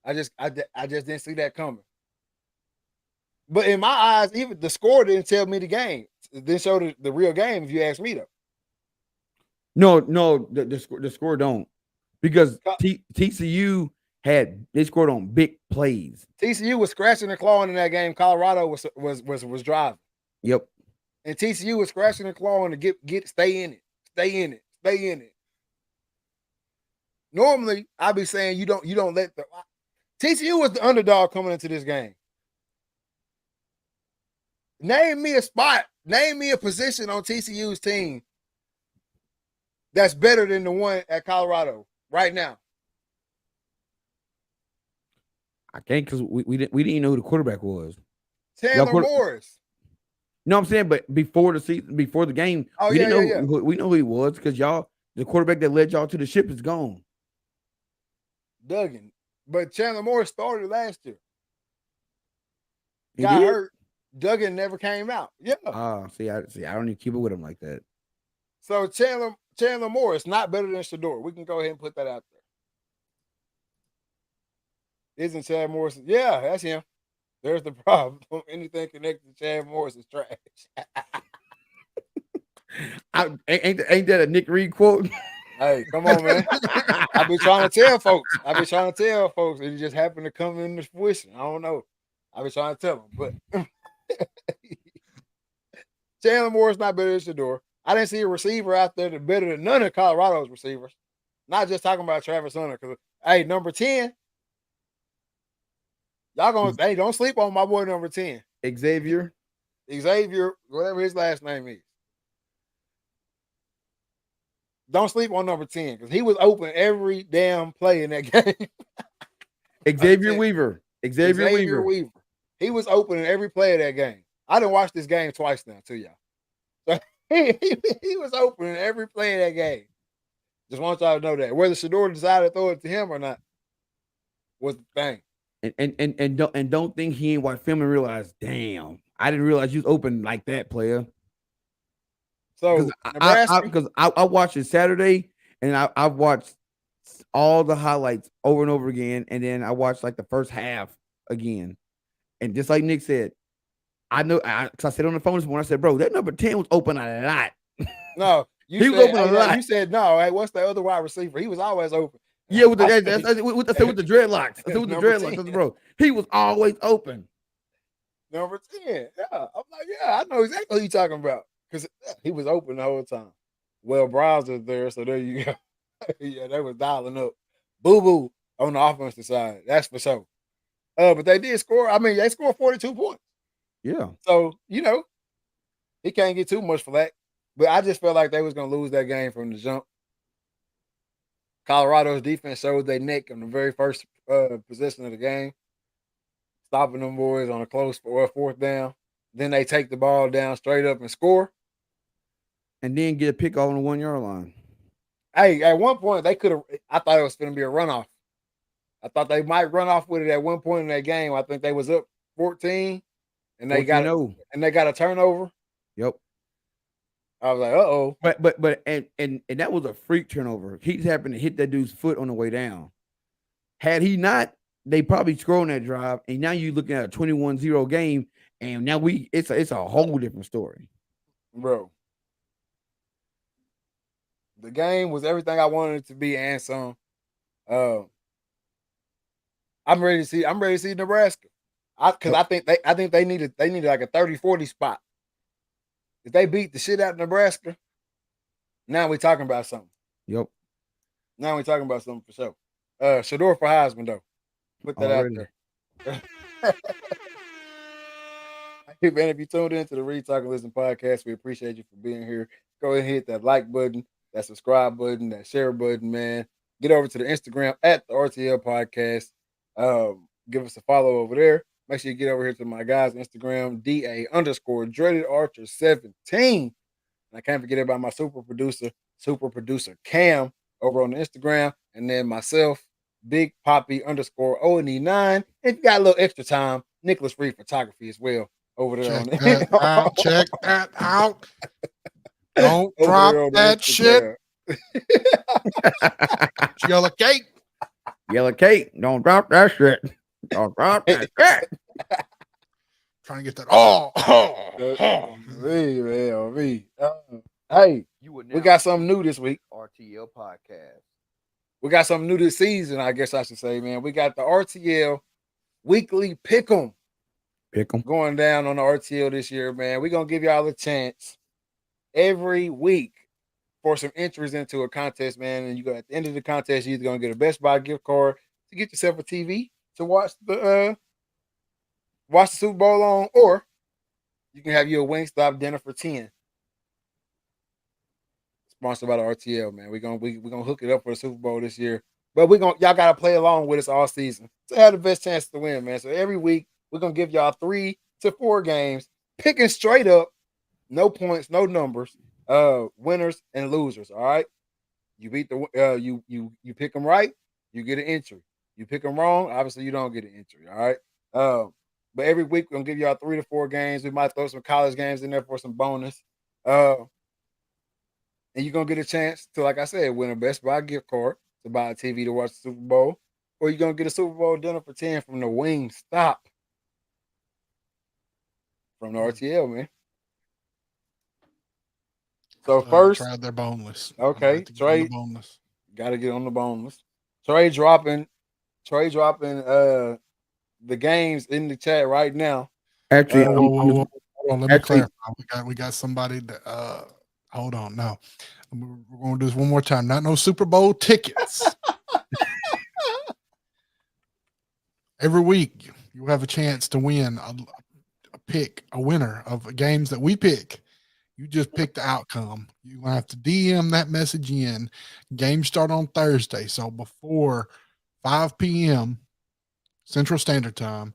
I just didn't see that coming. But in my eyes, even the score didn't tell me the game. It didn't show the real game. If you ask me, though. No, the score don't, because TCU they scored on big plays. TCU was scratching and clawing in that game. Colorado was driving. Yep. And TCU was scratching and clawing to stay in it. Normally, I'd be saying you don't let the TCU was the underdog coming into this game. Name me a spot. Name me a position on TCU's team that's better than the one at Colorado right now. I can't, because we didn't even know who the quarterback was. Chandler Morris. No, I'm saying, but before the season, before the game, we didn't know. We know who he was, because the quarterback that led y'all to the ship is gone. Duggan. But Chandler Morris started last year. He Got did? hurt. Duggan never came out. Yeah. See, I don't even keep it with him like that. So Chandler Morris not better than Shedeur. We can go ahead and put that out there. Isn't Chad Morris? Yeah, that's him. There's the problem. Anything connected to Chad Morris is trash. Ain't that a Nick Reed quote? Hey, come on, man. I be trying to tell folks. And it just happened to come into fruition. I don't know. I be trying to tell them, but Chandler Morris not better than Shedeur. I didn't see a receiver out there that better than none of Colorado's receivers. Not just talking about Travis Hunter, because hey, number 10. Y'all gonna don't sleep on my boy number 10. Xavier, whatever his last name is. Don't sleep on number 10, because he was open every damn play in that game. Xavier Weaver. Xavier Weaver. He was open in every play of that game. I done watched this game twice now, too, y'all. So he was open in every play of that game. Just want y'all to know that. Whether Shedeur decided to throw it to him or not was the thing. And don't think he ain't watch film and realize, damn, I didn't realize you was open like that, player. So because I watched it Saturday, and I watched all the highlights over and over again, and then I watched like the first half again. And just like Nick said, I know, because I said on the phone this morning, I said, bro, that number 10 was open a lot. No, he was open a lot. You said no. Hey, what's the other wide receiver? He was always open. Yeah, with the dreadlocks. I said with the dreadlocks, bro. He was always open. Number 10. Yeah. I'm like, yeah, I know exactly what you're talking about. Because he was open the whole time. Well, Browser's there, so there you go. Yeah, they was dialing up. Boo-boo on the offensive side. That's for sure. But they did score. I mean, they scored 42 points. Yeah. So, he can't get too much for that. But I just felt like they was going to lose that game from the jump. Colorado's defense showed their neck on the very first possession of the game, stopping them boys on a close fourth down. Then they take the ball down straight up and score. And then get a pick off on the 1 yard line. Hey, at one point, they could have, I thought it was going to be a runoff. I thought they might run off with it at one point in that game. I think they was up 14, and they got a turnover. Yep. I was like, uh-oh. But and that was a freak turnover. He just happened to hit that dude's foot on the way down. Had he not, they probably scored on that drive. And now you're looking at a 21-0 game, and now it's a whole different story. Bro. The game was everything I wanted it to be and some. I'm ready to see Nebraska. Because I think they needed like a 30-40 spot. If they beat the shit out of Nebraska, now we're talking about something. Yep. Now we're talking about something for sure. Shedeur for Heisman though. Put that Already. out there. Hey man, if you tuned into the Read Talk and Listen podcast, we appreciate you for being here. Go ahead and hit that like button, that subscribe button, that share button, man. Get over to the Instagram at the RTL podcast. Give us a follow over there. Make sure you get over here to my guy's Instagram, DA_Dreaded Archer 17. And I can't forget about my super producer Cam over on the Instagram. And then myself, Big Poppy _O&E9. If you got a little extra time, Nicholas Reed Photography as well over there on Check that out. Check that out. Don't drop that shit. Yellow cake. Yellow cake. Don't drop that shit. Don't drop that shit. Trying to get that. Me. Hey, we got something new this week. RTL podcast. We got something new this season, I guess I should say, man. We got the RTL weekly pick'em going down on the RTL this year, man. We're gonna give y'all a chance every week for some entries into a contest, man. And you go at the end of the contest, you're either gonna get a Best Buy gift card to get yourself a TV to watch the Super Bowl on, or you can have you a Wingstop dinner for 10. Sponsored by the RTL, man. We're gonna hook it up for the Super Bowl this year. But y'all gotta play along with us all season to have the best chance to win, man. So every week we're gonna give y'all 3 to 4 games, picking straight up, no points, no numbers, winners and losers. All right. You beat the you pick them right, you get an entry. You pick them wrong, obviously you don't get an entry. All right. But every week we're gonna give y'all 3 to 4 games. We might throw some college games in there for some bonus. And you're gonna get a chance to, like I said, win a Best Buy gift card to buy a TV to watch the Super Bowl, or you're gonna get a Super Bowl dinner for 10 from the Wingstop from the RTL, man. So first, tried their boneless. Okay, Trey, gotta get on the boneless. Trey dropping the games in the chat right now. Actually, hold on, let me clarify. We got somebody that hold on now. We're gonna do this one more time. Not no Super Bowl tickets. Every week you have a chance to win a winner of games that we pick. You just pick the outcome. You have to DM that message in. Games start on Thursday. So before 5 p.m. Central Standard Time,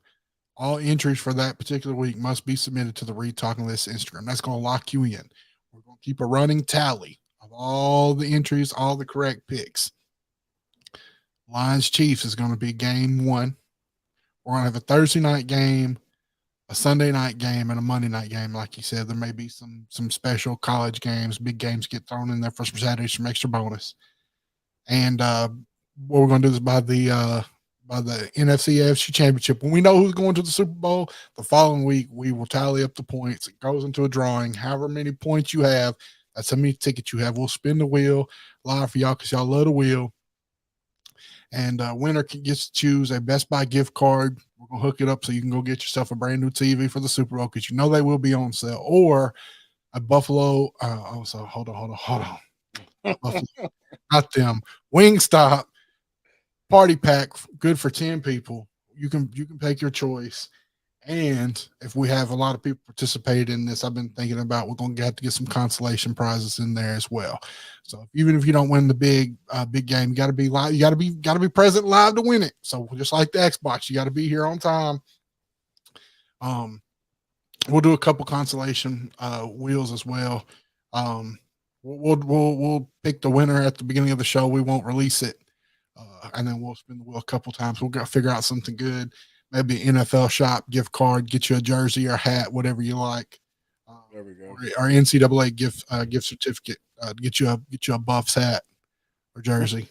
all entries for that particular week must be submitted to the Read Talking List Instagram. That's going to lock you in. We're going to keep a running tally of all the entries, all the correct picks. Lions Chiefs is going to be game 1. We're going to have a Thursday night game, a Sunday night game, and a Monday night game. Like you said, there may be some special college games, big games get thrown in there for some Saturdays, some extra bonus. And what we're going to do is by the NFC AFC Championship, when we know who's going to the Super Bowl, the following week we will tally up the points. It goes into a drawing. However many points you have, that's how many tickets you have. We'll spin the wheel live for y'all because y'all love the wheel. And winner gets to choose a Best Buy gift card. We're going to hook it up so you can go get yourself a brand new TV for the Super Bowl because you know they will be on sale. Or a Buffalo. Hold on. Buffalo, not them. Wingstop party pack, good for 10 people. You can take your choice. And if we have a lot of people participate in this, I've been thinking about we're going to have to get some consolation prizes in there as well. So even if you don't win the big game, you got to be live. You got to be present live to win it. So just like the Xbox, you got to be here on time. We'll do a couple consolation wheels as well. We'll pick the winner at the beginning of the show. We won't release it. And then we'll spin the wheel a couple times. We'll figure out something good. Maybe an NFL shop gift card, get you a jersey or a hat, whatever you like. There we go. Or NCAA gift certificate. Get you a Buffs hat or jersey.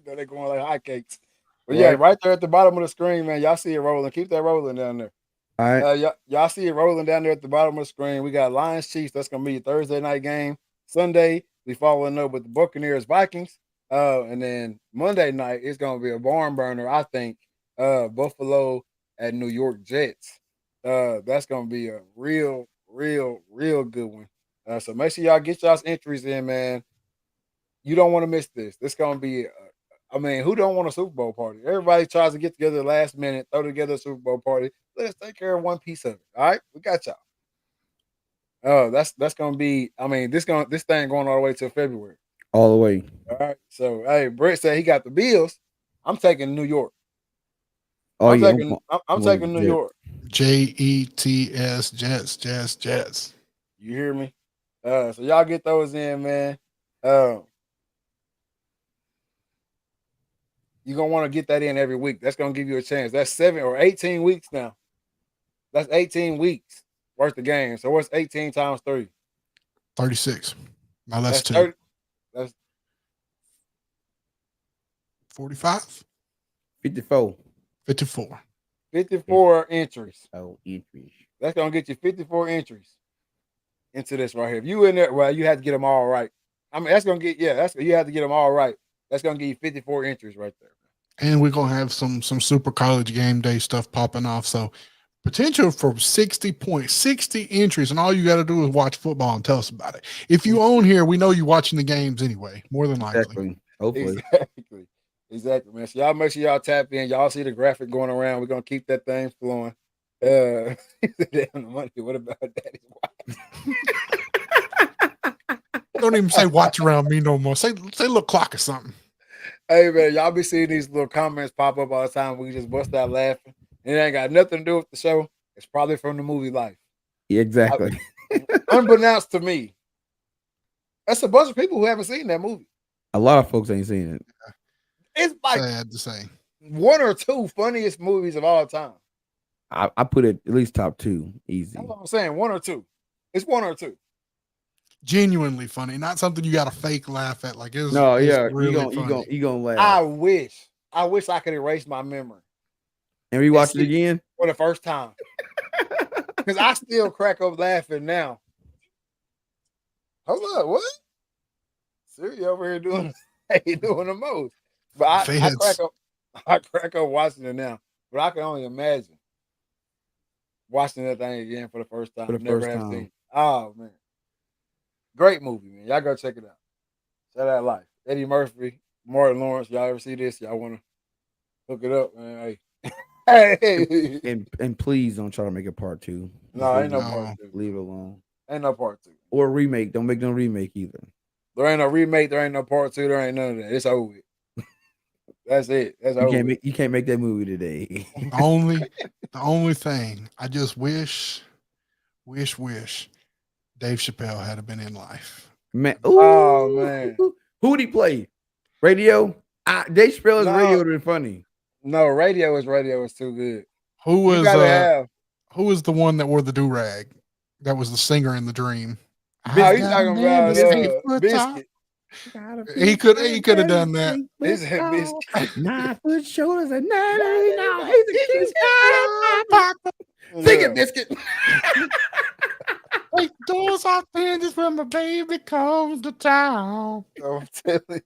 They're going like hotcakes. But yeah, right there at the bottom of the screen, man. Y'all see it rolling. Keep that rolling down there. All right. Y'all see it rolling down there at the bottom of the screen. We got Lions Chiefs. That's gonna be a Thursday night game. Sunday, we following up with the Buccaneers Vikings. And then Monday night it's gonna be a barn burner. I think Buffalo at New York Jets. That's gonna be a real good one. So make sure y'all get y'all's entries in, man. You don't want to miss this. This gonna be. I mean, who don't want a Super Bowl party? Everybody tries to get together last minute, throw together a Super Bowl party. Let's take care of one piece of it. All right, we got y'all. Oh, that's gonna be. I mean, this thing going all the way till February. All the way. All right. So, hey, Brett said he got the Bills. I'm taking New York. Oh, I'm yeah. taking New York. Jets, Jets. You hear me? So y'all get those in, man. You're gonna want to get that in every week. That's gonna give you a chance. That's 7 or 18 weeks now. That's 18 weeks worth of games. So what's 18 times 3? 36. Now that's 2. 30, that's 45. 54. 54. 54 entries. Oh, entries. That's gonna get you 54 entries into this right here. If you in there, well, you have to get them all right. I mean, that's gonna get you have to get them all right. That's gonna give you 54 entries right there. And we're gonna have some super college game day stuff popping off. So potential for 60 points, 60 entries, and all you got to do is watch football and tell us about it. If you own here, we know you're watching the games anyway, more than likely. Exactly. Hopefully. Exactly, man. So y'all make sure y'all tap in. Y'all see the graphic going around. We're gonna keep that thing flowing. Damn the money. What about Daddy's wife? Don't even say watch around me no more. Say little clock or something. Hey man, y'all be seeing these little comments pop up all the time. We just bust out laughing. It ain't got nothing to do with the show. It's probably from the movie Life. Yeah, exactly. Unbeknownst to me, that's a bunch of people who haven't seen that movie. A lot of folks ain't seen it. It's like Sad to say. 1 or 2 funniest movies of all time. I put it at least top 2, easy. That's what I'm saying. 1 or 2. It's 1 or 2. Genuinely funny, not something you got to fake laugh at. Like it's no, it's yeah, really you gonna laugh. I wish I could erase my memory and rewatch it again for the first time because I still crack up laughing now. Hold up, what? Siri over here doing the most, but I crack up watching it now. But I can only imagine watching that thing again for the first time. Never have seen. Oh man. Great movie, man. Y'all go check it out. Shout out Life. Eddie Murphy, Martin Lawrence. Y'all ever see this? Y'all want to hook it up, man? Hey. And please don't try to make it part 2. No, ain't no part 2. Leave it alone. Ain't no part 2. Or remake. Don't make no remake either. There ain't no remake. There ain't no part 2. There ain't none of that. It's over with. That's it. That's over. You can't make that movie today. The only thing I just wish Dave Chappelle had been in Life. Man, oh man, who would he play? Radio? Dave Chappelle is radio would have been funny. No, radio is too good. Who was the one that wore the do-rag? That was the singer in The Dream. Oh, he's talking about Biscuit. He could have done that. 9 foot shoulders and 9 now. He's a king. Sing it, Biscuit. Take the doors off hinges when my baby comes to town. I'm telling you.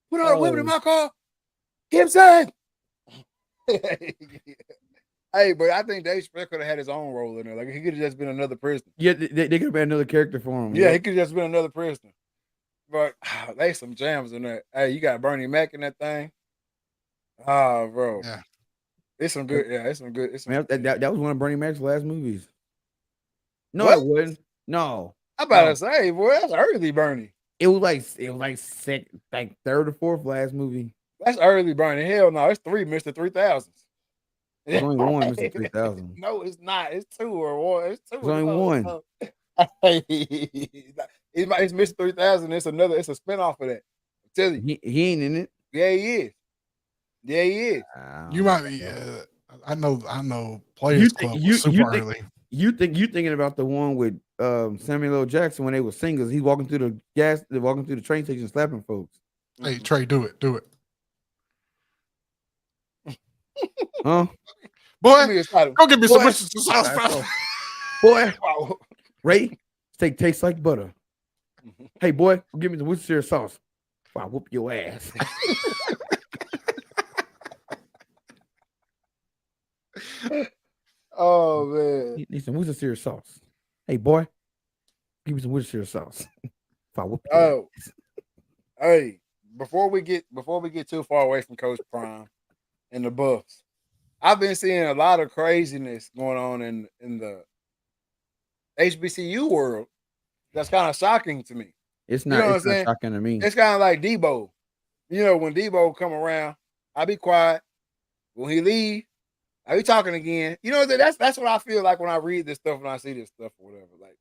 Put all the women in my car. Gibson. Hey, but I think Dave Chappelle could have had his own role in there. Like he could have just been another prisoner. Yeah, they could have been another character for him. Yeah, he could have just been another prisoner. But there's some jams in there. Hey, you got Bernie Mac in that thing. Oh, bro. Yeah. It's some good. Yeah, it's some good. That was one of Bernie Mac's last movies. No, what? It wasn't. No. I'm about to say, boy, that's early Bernie. It was like third or fourth last movie. That's early Bernie. Hell no, it's 3 Mr. 3000s. There's only one Mr. 3000. No, it's not. It's 2 or 1. It's 2. There's only one. It's Mr. 3000. It's a spinoff of that. I'm telling you. He ain't in it. Yeah, he is. Yeah, he is. You might be. I know. Players Club was super early. You thinking about the one with Samuel L. Jackson when they were singles? He walking through the train station slapping folks. Hey Trey, do it. Huh? Boy, Give me a title. go get me some Boy. Worcestershire sauce. That's Boy, Wow. Ray, steak tastes like butter. Hey, boy, give me the Worcestershire sauce. I'll whoop your ass. Oh man. Need some Worcestershire sauce. Hey, boy, give me some Worcestershire sauce. I'll whoop your Oh, ass. hey, before we get too far away from Coach Prime and the Buffs, I've been seeing a lot of craziness going on in the HBCU world. That's kind of shocking to me. It's You not. know what It's I'm not saying? shocking to me. It's kind of like Debo. You know, when Debo come around, I be quiet. When he leave, I be talking again. You know, that's what I feel like when I read this stuff and I see this stuff or whatever. Like,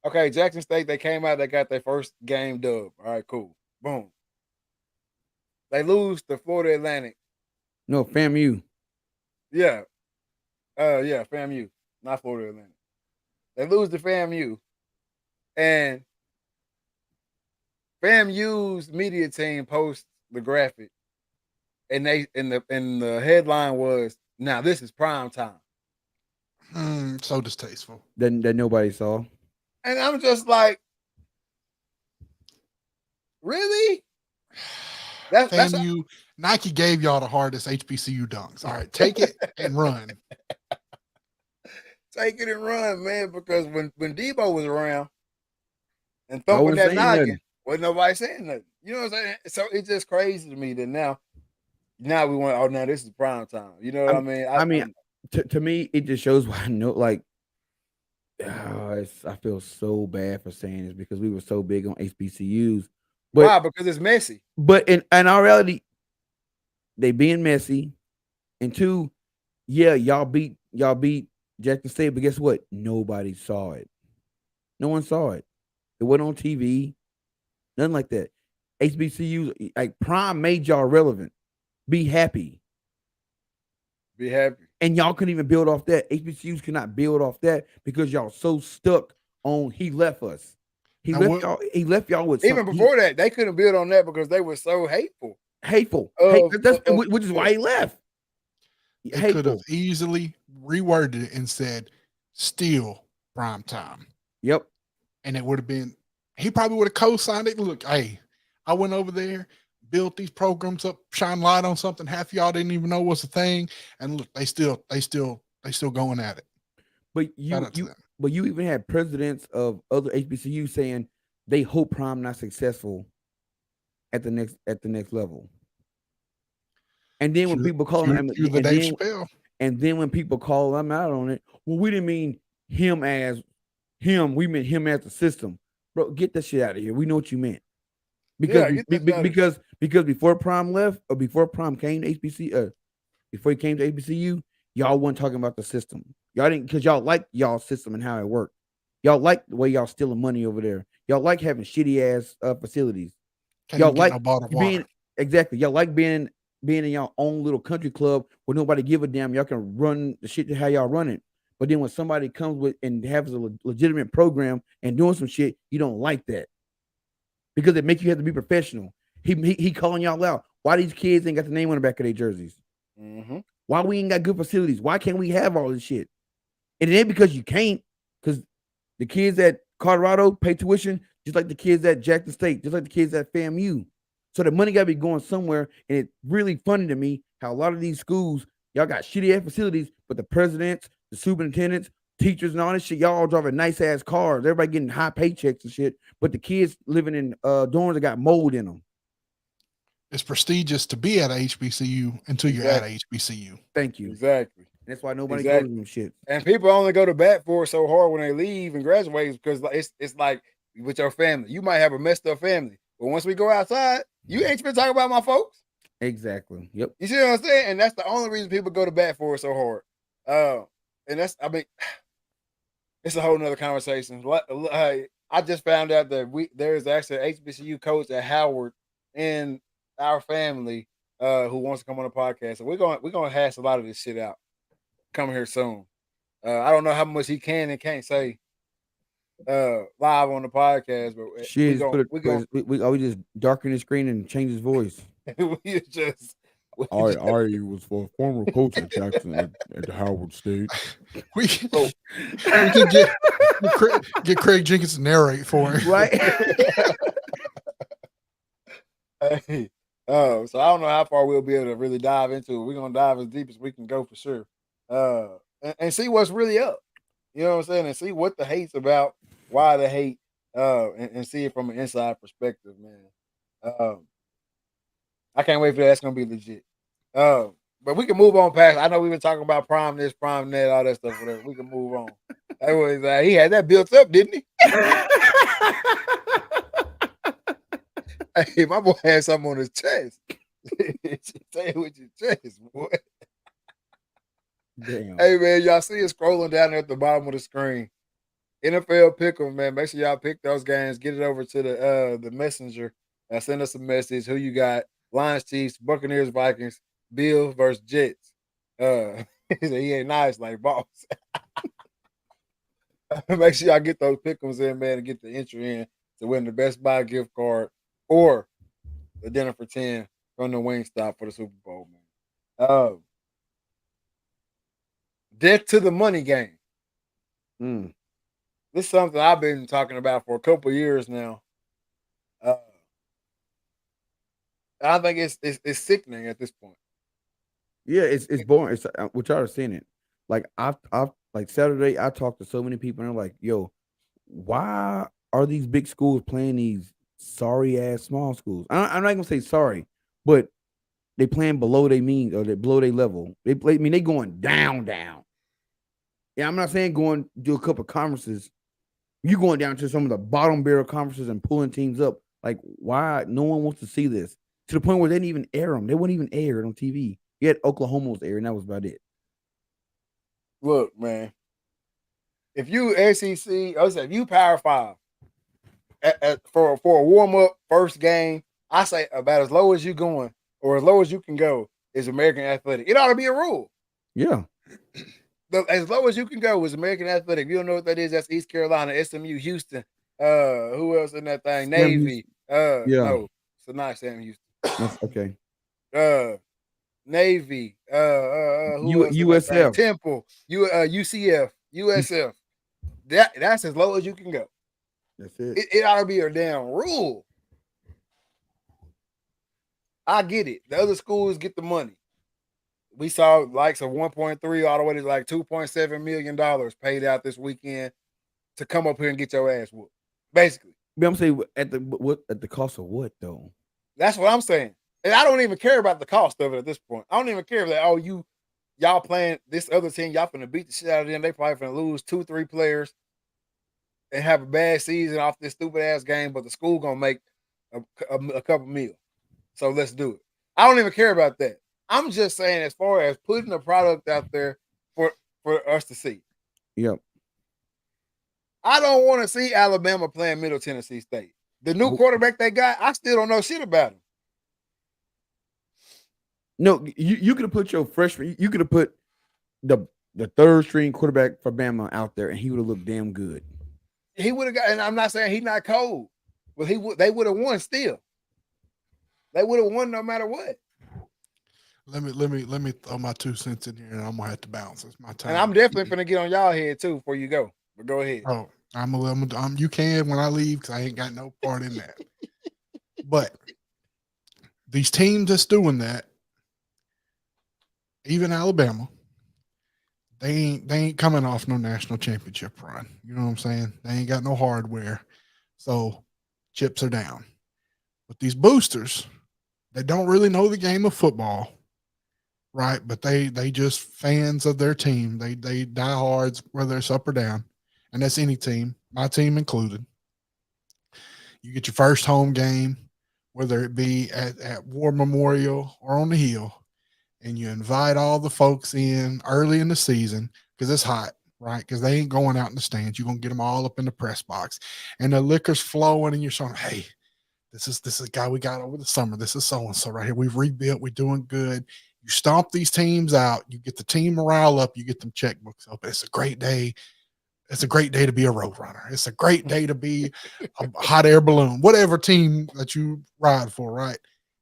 okay, Jackson State, they came out, they got their first game dub. All right, cool. Boom. They lose to Florida Atlantic. No, FAMU. Yeah. Yeah, FAMU, not Florida Atlantic. They lose to FAMU. And FAMU's media team posts the graphic. And the headline was, now this is prime time. So distasteful. That nobody saw. And I'm just like, really? That's FAMU, Nike gave y'all the hardest HBCU dunks. All right, take it and run. Take it and run, man. Because when Debo was around and I thumping wasn't that saying noggin, nothing. wasn't nobody saying nothing. You know what I'm saying? So it's just crazy to me that now we want. Oh, now this is prime time. You know what I mean? To me, it just shows why I know. Like, I feel so bad for saying this because we were so big on HBCUs. But why? Because it's messy. But in our reality, they being messy, and two, yeah, y'all beat Jackson State, but guess what? Nobody saw it. No one saw it. It wasn't on TV. Nothing like that. HBCUs, like Prime, made y'all relevant. Be happy. Be happy. And y'all couldn't even build off that. HBCUs cannot build off that because y'all so stuck on he left us. He left y'all with even before that. They couldn't build on that because they were so hateful. Which is why he left. They could have easily reworded it and said, "Still prime time." Yep. And it would have been. He probably would have co-signed it. Look, hey, I went over there, built these programs up, shine light on something half of y'all didn't even know was a thing, and look, they still going at it. But you even had presidents of other HBCUs saying they hope Prime not successful at the next level. And then when people call him, and then when people call him out on it, well, we didn't mean him as him, we meant him as the system. Bro, get that shit out of here. We know what you meant. Because before Prime left, or before Prime came to HBCU, before he came to HBCU, y'all weren't talking about the system. Y'all didn't, because y'all like y'all system and how it worked. Y'all like the way y'all stealing money over there. Y'all like having shitty ass facilities. Y'all like being y'all like being in y'all own little country club where nobody give a damn. Y'all can run the shit to how y'all run it. But then when somebody comes with and has a legitimate program and doing some shit, you don't like that because it makes you have to be professional. He calling y'all out. Why these kids ain't got the name on the back of their jerseys? Mm-hmm. Why we ain't got good facilities? Why can't we have all this shit? And it ain't because you can't, because the kids at Colorado pay tuition just like the kids at Jackson State, just like the kids at FAMU. So the money got to be going somewhere. And it's really funny to me how a lot of these schools, y'all got shitty ass facilities, but the presidents, the superintendents, teachers, and all this shit, y'all all driving nice ass cars. Everybody getting high paychecks and shit. But the kids living in dorms that got mold in them. It's prestigious to be at a HBCU until you're at a HBCU. Thank you. Exactly. That's why nobody goes to them shit. And people only go to bat for it so hard when they leave and graduate because it's like with your family. You might have a messed up family, but once we go outside, you ain't been talking about my folks. Exactly. Yep. You see what I'm saying? And that's the only reason people go to bat for it so hard. And that's, I mean, it's a whole nother conversation. I just found out that there is actually an HBCU coach at Howard in our family who wants to come on the podcast. So we're gonna hash a lot of this shit out. come here soon. I don't know how much he can and can't say live on the podcast, but Shit, just we gon' we just darken the screen and change his voice. we just I was for former coach at Jackson at Howard State. We can get Craig Jenkins to narrate for him. Right. Hey, so I don't know how far we'll be able to really dive into it. We're gonna dive as deep as we can go for sure. And see what's really up. You know what I'm saying? And see what the hate's about, why the hate, and see it from an inside perspective, man. I can't wait for that. That's gonna be legit. But we can move on past. I know we've been talking about prime this, prime that, all that stuff, whatever. We can move on. That was, he had that built up, didn't he? Hey, my boy had something on his chest. Say it with your chest, boy. Damn. Hey, man, y'all see it scrolling down there at the bottom of the screen. NFL Pick'em, man. Make sure y'all pick those games. Get it over to the messenger. Send us a message. Who you got? Lions, Chiefs, Buccaneers, Vikings, Bills versus Jets. He said he ain't nice like boss. Make sure y'all get those pick'ems in, man, and get the entry in to win the Best Buy gift card or the dinner for 10 from the Wingstop for the Super Bowl, man. Death to the money game. Mm. This is something I've been talking about for a couple of years now. I think it's sickening at this point. Yeah, it's boring. It's which y'all are seeing it. Like I've like Saturday, I talked to so many people and they're like, "Yo, why are these big schools playing these sorry ass small schools?" I'm not gonna say sorry, but they playing below they mean or they below their level. They play. I mean, they going down. Yeah, I'm not saying going do a couple of conferences. You going down to some of the bottom barrel conferences and pulling teams up. Like, why? No one wants to see this to the point where they didn't even air them. They wouldn't even air it on TV. You had Oklahoma was airing, and that was about it. Look, man. If you SEC, I said if you Power 5 for a warm up first game, I say about as low as you going or as low as you can go is American Athletic. It ought to be a rule. Yeah. As low as you can go is American Athletic. If you don't know what that is, that's East Carolina, SMU, Houston. Who else in that thing? Navy. Yeah. No, it's not Sam Houston. That's okay. Navy. USF. Temple. UCF. USF. That's as low as you can go. That's it. It ought to be a damn rule. I get it. The other schools get the money. We saw likes of 1.3 all the way to like $2.7 million paid out this weekend to come up here and get your ass whooped. Basically. But I'm saying at the cost of what though? That's what I'm saying. And I don't even care about the cost of it at this point. I don't even care that y'all playing this other team, y'all finna beat the shit out of them. They probably finna lose 2-3 players and have a bad season off this stupid ass game, but the school gonna make a couple meal. So let's do it. I don't even care about that. I'm just saying, as far as putting a product out there for us to see. Yep. I don't want to see Alabama playing Middle Tennessee State. The new quarterback they got, I still don't know shit about him. No, you could have put your freshman. You could have put the third string quarterback for Bama out there, and he would have looked damn good. He would have got, and I'm not saying he's not cold, but they would have won still. They would have won no matter what. Let me throw my 2 cents in here, and I'm gonna have to bounce. It's my time. And I'm definitely gonna get on y'all head too before you go. But go ahead. Oh, you can when I leave because I ain't got no part in that. But these teams that's doing that, even Alabama, they ain't coming off no national championship run. You know what I'm saying? They ain't got no hardware, so chips are down. But these boosters, they don't really know the game of football, right? But they just fans of their team. They diehards, whether it's up or down, and that's any team, my team included. You get your first home game, whether it be at War Memorial or on the Hill, and you invite all the folks in early in the season because it's hot, right? Because they ain't going out in the stands. You're going to get them all up in the press box. And the liquor's flowing, and you're saying, hey, this is a guy we got over the summer. This is so-and-so right here. We've rebuilt. We're doing good. You stomp these teams out. You get the team morale up. You get them checkbooks up. It's a great day. It's a great day to be a road runner. It's a great day to be a hot air balloon, whatever team that you ride for, right?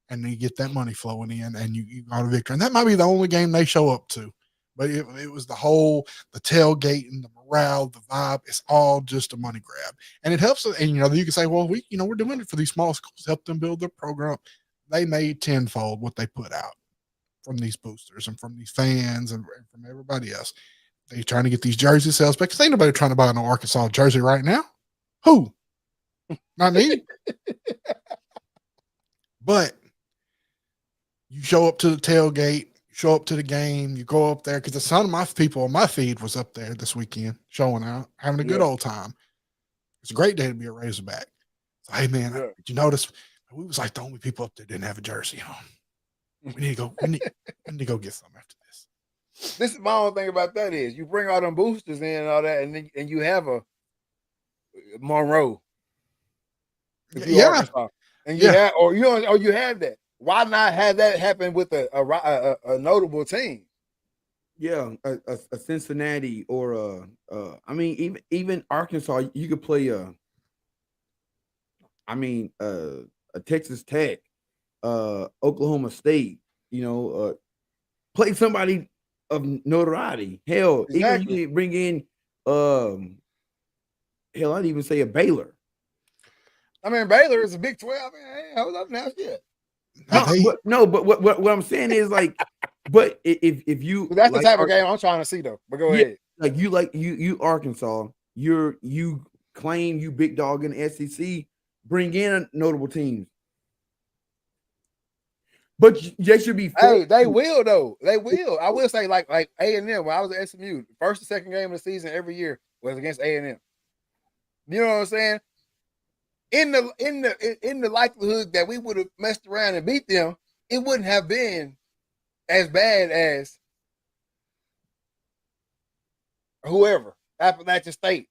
And then you get that money flowing in, and you got a victory. And that might be the only game they show up to. But it was the tailgate and the morale, the vibe. It's all just a money grab, and it helps. And you can say, well, we're doing it for these small schools, help them build their program. They made tenfold what they put out from these boosters and from these fans and from everybody else. They trying to get these jersey sales back because ain't nobody trying to buy an Arkansas jersey right now. Who? Not me. But you show up to the tailgate, show up to the game, you go up there because some of my people on my feed was up there this weekend showing out, having a good old time. It's a great day to be a Razorback. So, hey, man, did you notice we was like the only people up there didn't have a jersey on? We need to go. We need to go get some after this. This is my only thing about that is you bring all them boosters in and all that, and you have a Monroe. Yeah, and you have you have that. Why not have that happen with a notable team? Yeah, a Cincinnati or I mean even Arkansas. You could play a Texas Tech, Oklahoma State. Play somebody of notoriety. Hell, Exactly. even you bring in hell, I'd even say a Baylor. I mean, Baylor is a Big 12. Hold up now, shit. But what I'm saying is like, but if you that's the type of game I'm trying to see though. But go ahead. Like you Arkansas, you claim you big dog in the SEC, bring in notable teams. But they should be. Hey, they will though. They will. I will say like A&M. When I was at SMU, the first and second game of the season every year was against A&M. You know what I'm saying? In the likelihood that we would have messed around and beat them, it wouldn't have been as bad as whoever Appalachian State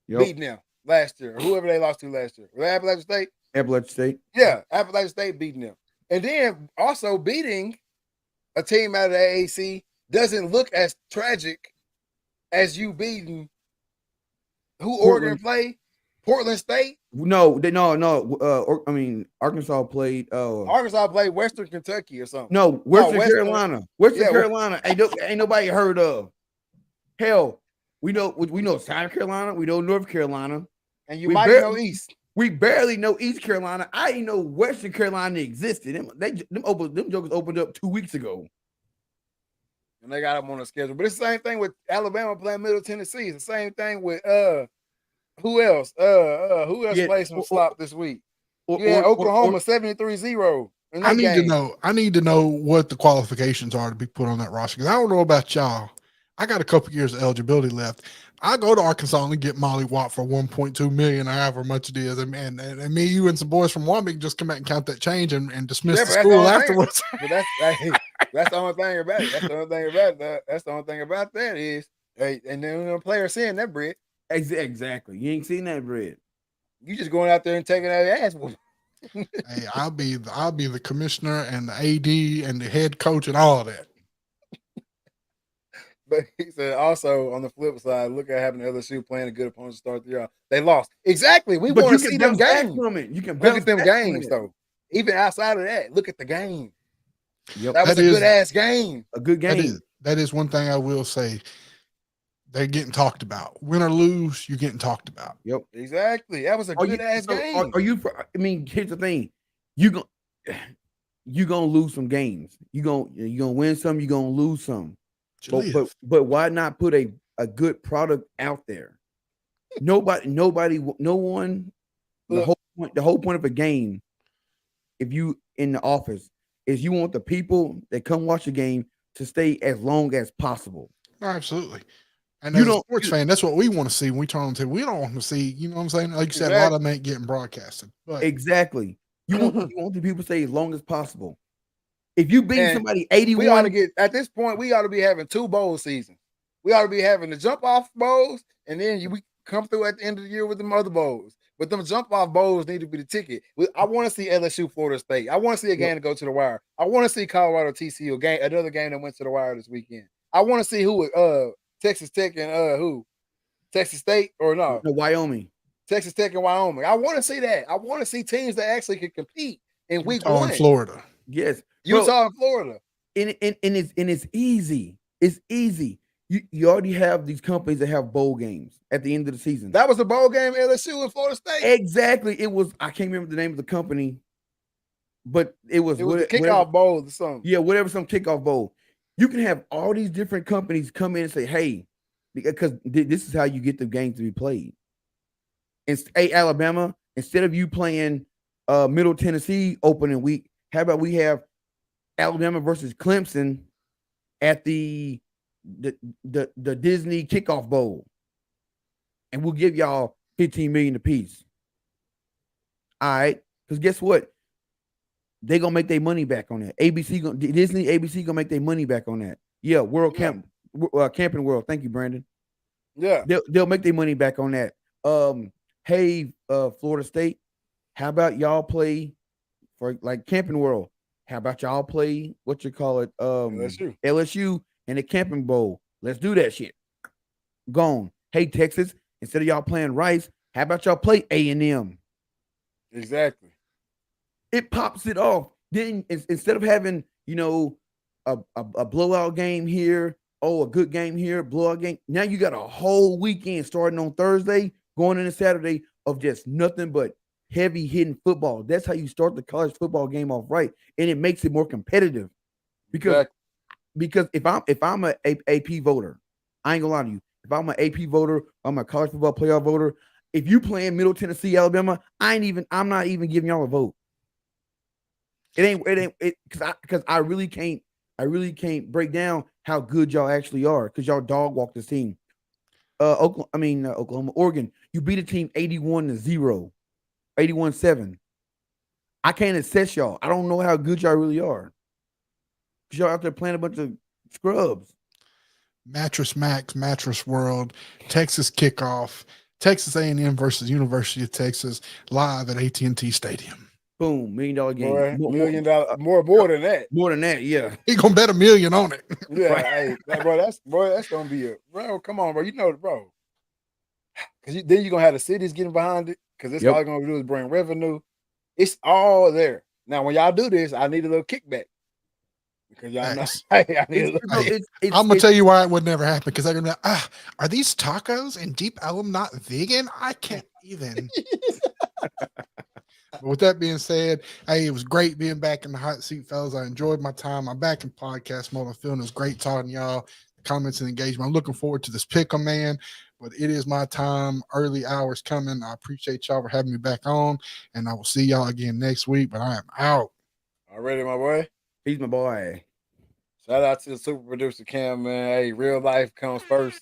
beating them last year, or whoever they lost to last year. Was it Appalachian State? Appalachian State. Yeah, Appalachian State beating them. And then also beating a team out of the AAC doesn't look as tragic as you beating who Oregon played? Portland State? No. I mean, Arkansas played. Arkansas played Western Kentucky or something. No, Western Carolina. Western Carolina. Ain't nobody heard of. Hell, we know South Carolina. We know North Carolina, and you might know East. We barely know East Carolina. I didn't know Western Carolina existed. Them jokers opened up 2 weeks ago. And they got them on the schedule. But it's the same thing with Alabama playing Middle Tennessee. It's the same thing with who else? Who else plays some slop this week? Oklahoma 73-0. I need to know what the qualifications are to be put on that roster. Because I don't know about y'all. I got a couple years of eligibility left. I go to Arkansas and get Molly Watt for $1.2 million, however much it is, and me, you, and some boys from Wyoming just come out and count that change and dismiss the school afterwards. But that's the only thing about it. That's the only thing about that. That's the only thing about that is, and then the players seeing that bread. Exactly, you ain't seen that bread. You just going out there and taking that ass. Hey, I'll be the commissioner and the AD and the head coach and all of that. But he said also on the flip side, look at having LSU playing a good opponent to start the year. They lost. Exactly. We want to see them games. You can look at them games though. Even outside of that, look at the game. Yep. That was a good ass game. A good game. That is one thing I will say. They're getting talked about. Win or lose, you're getting talked about. Yep. Exactly. That was a good ass game. Here's the thing. You're gonna lose some games. You're gonna win some, you're gonna lose some. But why not put a good product out there? No one. The whole point of a game, if you in the office, is you want the people that come watch the game to stay as long as possible. Absolutely. And as a sports fan, that's what we want to see when we turn on TV. We don't want to see, you know what I'm saying? Like you said, a lot of them ain't getting broadcasted. But. Exactly. You want the people to stay as long as possible. If you beat somebody 81, we ought to get at this point. We ought to be having 2 bowl seasons. We ought to be having the jump off bowls, and then we come through at the end of the year with the other bowls. But them jump off bowls need to be the ticket. I want to see LSU Florida State. I want to see a game to go to the wire. I want to see Colorado TCU game, another game that went to the wire this weekend. I want to see who Texas Tech and who Texas State or no Wyoming. Texas Tech and Wyoming. I want to see that. I want to see teams that actually can compete in week Utah 1. and Florida. Yes, Utah and Florida. And it's easy. It's easy. You already have these companies that have bowl games at the end of the season. That was the bowl game, LSU and Florida State. Exactly. It was. I can't remember the name of the company, but it was the kickoff bowl or something. Yeah, whatever, some kickoff bowl. You can have all these different companies come in and say, "Hey," because this is how you get the game to be played. And hey, Alabama, instead of you playing Middle Tennessee opening week, how about we have Alabama versus Clemson at the Disney Kickoff Bowl, and we'll give y'all $15 million apiece. All right, because guess what? They gonna make their money back on that. Disney ABC gonna make their money back on that. Yeah, Camping World. Thank you, Brandon. Yeah, they'll make their money back on that. Hey, Florida State, how about y'all play for like Camping World? How about y'all play what you call it? LSU and the Camping Bowl. Let's do that shit. Gone. Hey, Texas, instead of y'all playing Rice, how about y'all play A&M? Exactly. It pops it off. Then instead of having, a blowout game here, a good game here, blowout game. Now you got a whole weekend starting on Thursday, going into Saturday of just nothing but heavy hitting football. That's how you start the college football game off right, and it makes it more competitive. Because if I'm a AP voter, I ain't gonna lie to you. If I'm an AP voter, I'm a college football playoff voter. If you playing Middle Tennessee, Alabama, I'm not even giving y'all a vote. It ain't because I really can't break down how good y'all actually are because y'all dog walk this team. Oklahoma, Oregon, you beat a team 81-0, 81-7. I can't assess y'all. I don't know how good y'all really are. Because y'all out there playing a bunch of scrubs. Mattress Max, Mattress World, Texas kickoff, Texas A&M versus University of Texas, live at AT&T Stadium. Boom, $1 million game. Boy, $1 million, more than that. More than that, yeah. He gonna bet $1 million on it. Yeah, right. That's gonna be bro. Come on, bro. You know, bro. Because then you're gonna have the cities getting behind it. Because that's all you're gonna do is bring revenue. It's all there. Now, when y'all do this, I need a little kickback. Because y'all know, I'm gonna tell you why it would never happen. Because they're gonna be like, are these tacos in Deep Ellum not vegan? I can't even. But with that being said, hey, it was great being back in the hot seat, fellas. I enjoyed my time. I'm back in podcast mode. I'm feeling it was great talking to y'all, comments and engagement. I'm looking forward to this pick'em, man. But it is my time. Early hours coming. I appreciate y'all for having me back on, and I will see y'all again next week. But I am out. Already, my boy. He's my boy. Shout out to the super producer Cam, man. Hey, real life comes first.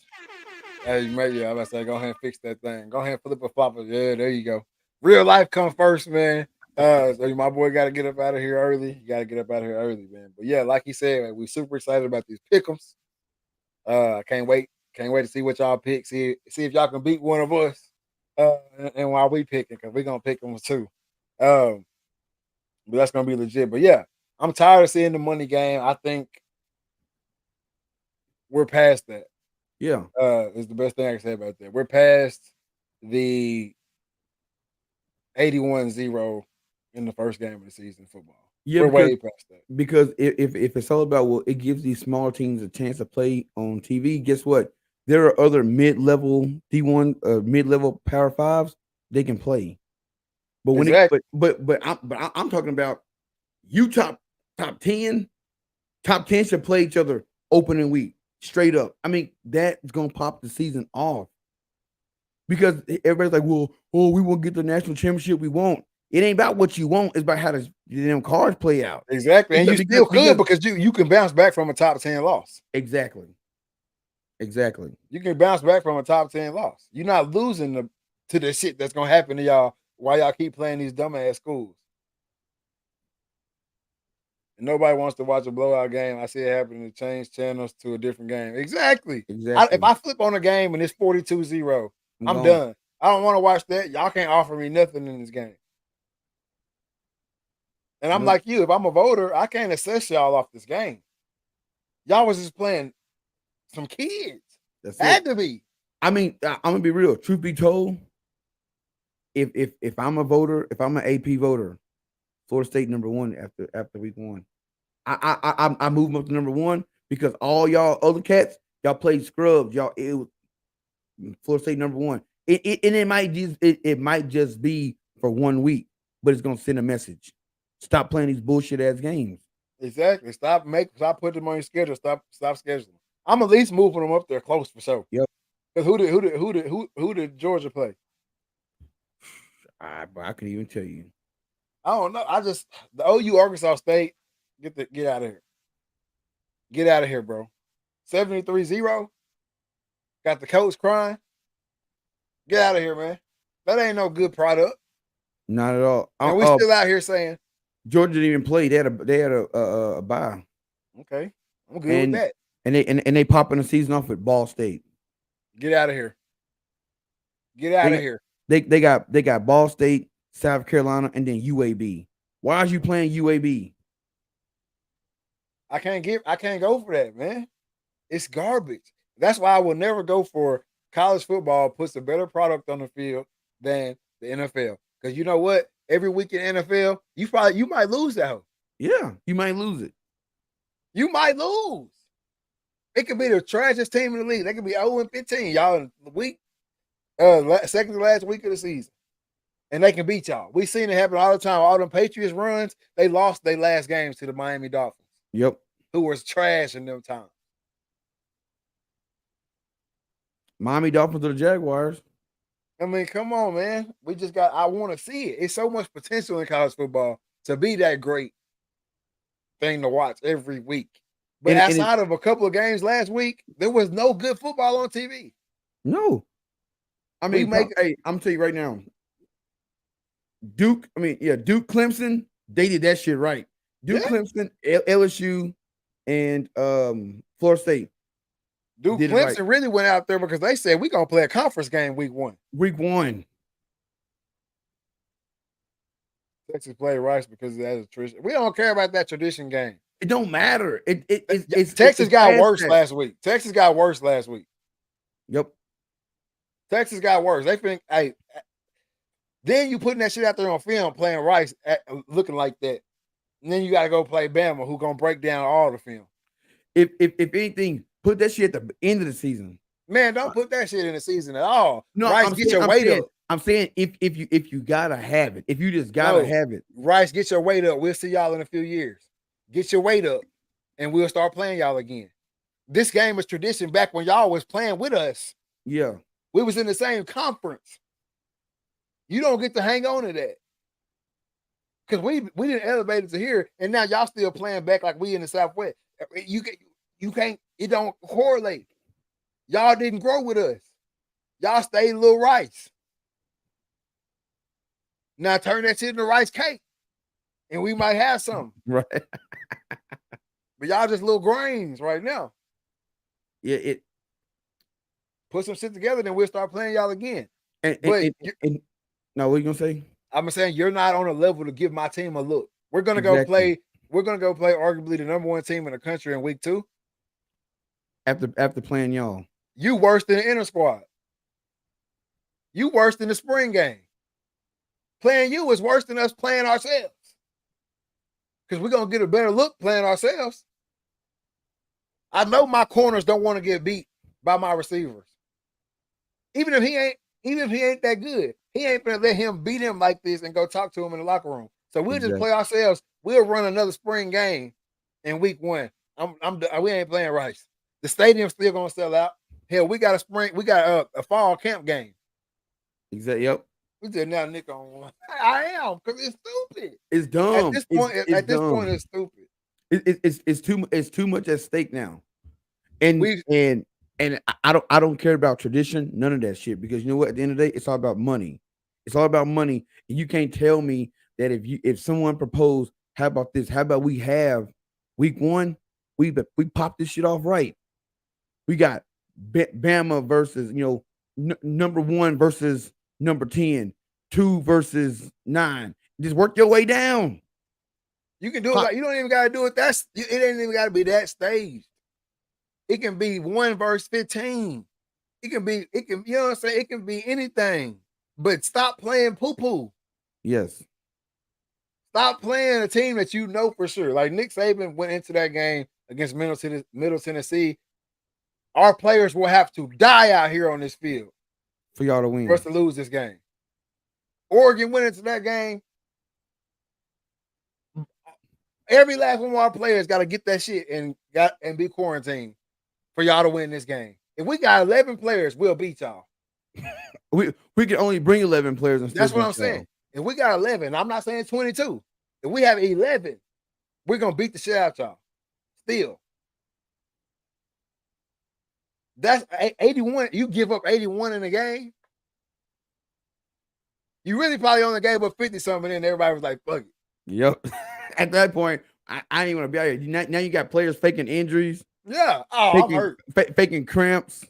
Hey, maybe I'm about to say, go ahead and fix that thing. Go ahead and flip a flopper. Yeah, there you go. Real life comes first, man. So my boy got to get up out of here early. You got to get up out of here early, man. But yeah, like he said, man, we're super excited about these pick'ems. I can't wait. Can't wait to see what y'all pick. See if y'all can beat one of us. And while we picking, because we're gonna pick them too. But that's gonna be legit. But yeah, I'm tired of seeing the money game. I think we're past that. Yeah. Is the best thing I can say about that. We're past the 81-0 in the first game of the season football. Yeah, we're way past that. Because if it's all about it gives these smaller teams a chance to play on TV. Guess what? There are other mid-level D1, mid-level Power Fives they can play. But when I'm talking about you top 10 should play each other opening week straight up. I mean, that's gonna pop the season off. Because everybody's like, well, we won't get the national championship. We won't. It ain't about what you want. It's about how the damn cards play out. Exactly. And you still could because you can bounce back from a top 10 loss. Exactly. You can bounce back from a top 10 loss. You're not losing to the shit that's going to happen to y'all while y'all keep playing these dumbass schools. And nobody wants to watch a blowout game. I see it happening to change channels to a different game. Exactly. If I flip on a game and it's 42-0, I'm done. I don't want to watch that. Y'all can't offer me nothing in this game. And I'm like you, if I'm a voter, I can't assess y'all off this game. Y'all was just playing some kids. That's Had it. to be. I mean, I'm gonna be real. Truth be told, if I'm a voter, if I'm an AP voter, Florida State #1 after week 1. I move them up to #1 because all y'all other cats, y'all played scrubs. Y'all it was Florida State #1. It might just be for 1 week, but it's gonna send a message. Stop playing these bullshit ass games. Exactly. Stop putting them on your schedule. Stop scheduling. I'm at least moving them up there close for sure. Yep. Because who did Georgia play? I couldn't even tell you. I don't know. The OU Arkansas State, get out of here. Get out of here, bro. 73-0. Got the coach crying. Get out of here, man. That ain't no good product. Not at all. And we still out here saying Georgia didn't even play. They had a bye. Okay. I'm good with that. And they popping the season off with Ball State. Get out of here. Get out of here. They got Ball State, South Carolina, and then UAB. Why are you playing UAB? I can't go for that, man. It's garbage. That's why I will never go for college football puts a better product on the field than the NFL. Because you know what? Every week in NFL, you might lose that hoe. Yeah, you might lose it. You might lose. It could be the trashiest team in the league. They could be 0-15. Y'all in the week, second to last week of the season. And they can beat y'all. We seen it happen all the time. All them Patriots runs, they lost their last games to the Miami Dolphins. Yep. Who was trash in them times. Miami Dolphins or the Jaguars. I mean, come on, man. I want to see it. It's so much potential in college football to be that great thing to watch every week. But outside of a couple of games last week, there was no good football on TV. No. I mean, I'm telling you right now, Duke Clemson, they did that shit right. Clemson, LSU, and Florida State. Duke Clemson really went out there because they said we're going to play a conference game week 1. Week 1. Texas played Rice because that's a tradition. We don't care about that tradition game. It don't matter. Texas got worse last week. Texas got worse last week. Yep. Texas got worse. They think, hey, then you putting that shit out there on film, playing Rice, looking like that. And then you got to go play Bama, who going to break down all the film. If anything, put that shit at the end of the season. Man, don't put that shit in the season at all. No, Rice, get your weight up. I'm saying if you gotta have it, if you just gotta have it. Rice, get your weight up. We'll see y'all in a few years. Get your weight up, and we'll start playing y'all again. This game was tradition back when y'all was playing with us. Yeah. We was in the same conference. You don't get to hang on to that. Because we didn't elevate it to here, and now y'all still playing back like we in the Southwest. You can't, it don't correlate. Y'all didn't grow with us. Y'all stayed little Rice. Now turn that shit into rice cake, and we might have something. Right. But y'all just little grains right now. Yeah, put some shit together, then we'll start playing y'all again. Now, what you gonna say? I'm saying you're not on a level to give my team a look. We're gonna go play. We're gonna go play arguably the #1 team in the country in week 2. After playing y'all, you worse than the inter squad. You worse than the spring game. Playing you is worse than us playing ourselves. Because we're gonna get a better look playing ourselves. I know my corners don't want to get beat by my receivers. Even if he ain't that good, he ain't gonna let him beat him like this and go talk to him in the locker room. So we'll just play ourselves. We'll run another spring game in week 1. We ain't playing Rice. The stadium's still gonna sell out. Hell, we got a fall camp game. Exactly. Yep. We did now, Nick on one. I am because it's stupid. It's dumb. At this point, it's stupid. It's too much at stake now. And I don't care about tradition, none of that shit. Because you know what? At the end of the day, it's all about money. It's all about money. And you can't tell me that if someone proposed, how about this? How about we have week 1? We pop this shit off right. We got Bama versus #1 versus number 10, 2 versus 9. Just work your way down. You can do it. Like, you don't even got to do it. It ain't even got to be that stage. It can be 1 verse 15. You know what I'm saying? It can be anything. But stop playing poo-poo. Yes. Stop playing a team that you know for sure. Like Nick Saban went into that game against Middle Tennessee. Our players will have to die out here on this field for y'all to win. For us to lose this game. Oregon went into that game. Every last one of our players got to get that shit and be quarantined for y'all to win this game. If we got 11 players, we'll beat y'all. we can only bring 11 players. And that's what I'm saying. If we got 11, I'm not saying 22. If we have 11, we're going to beat the shit out y'all. Still. That's 81. You give up 81 in a game. You really probably only gave up 50 something, and everybody was like, fuck it. Yep. At that point, I ain't want to be out here. Now you got players faking injuries. Yeah. Oh, I'm hurt. Faking cramps.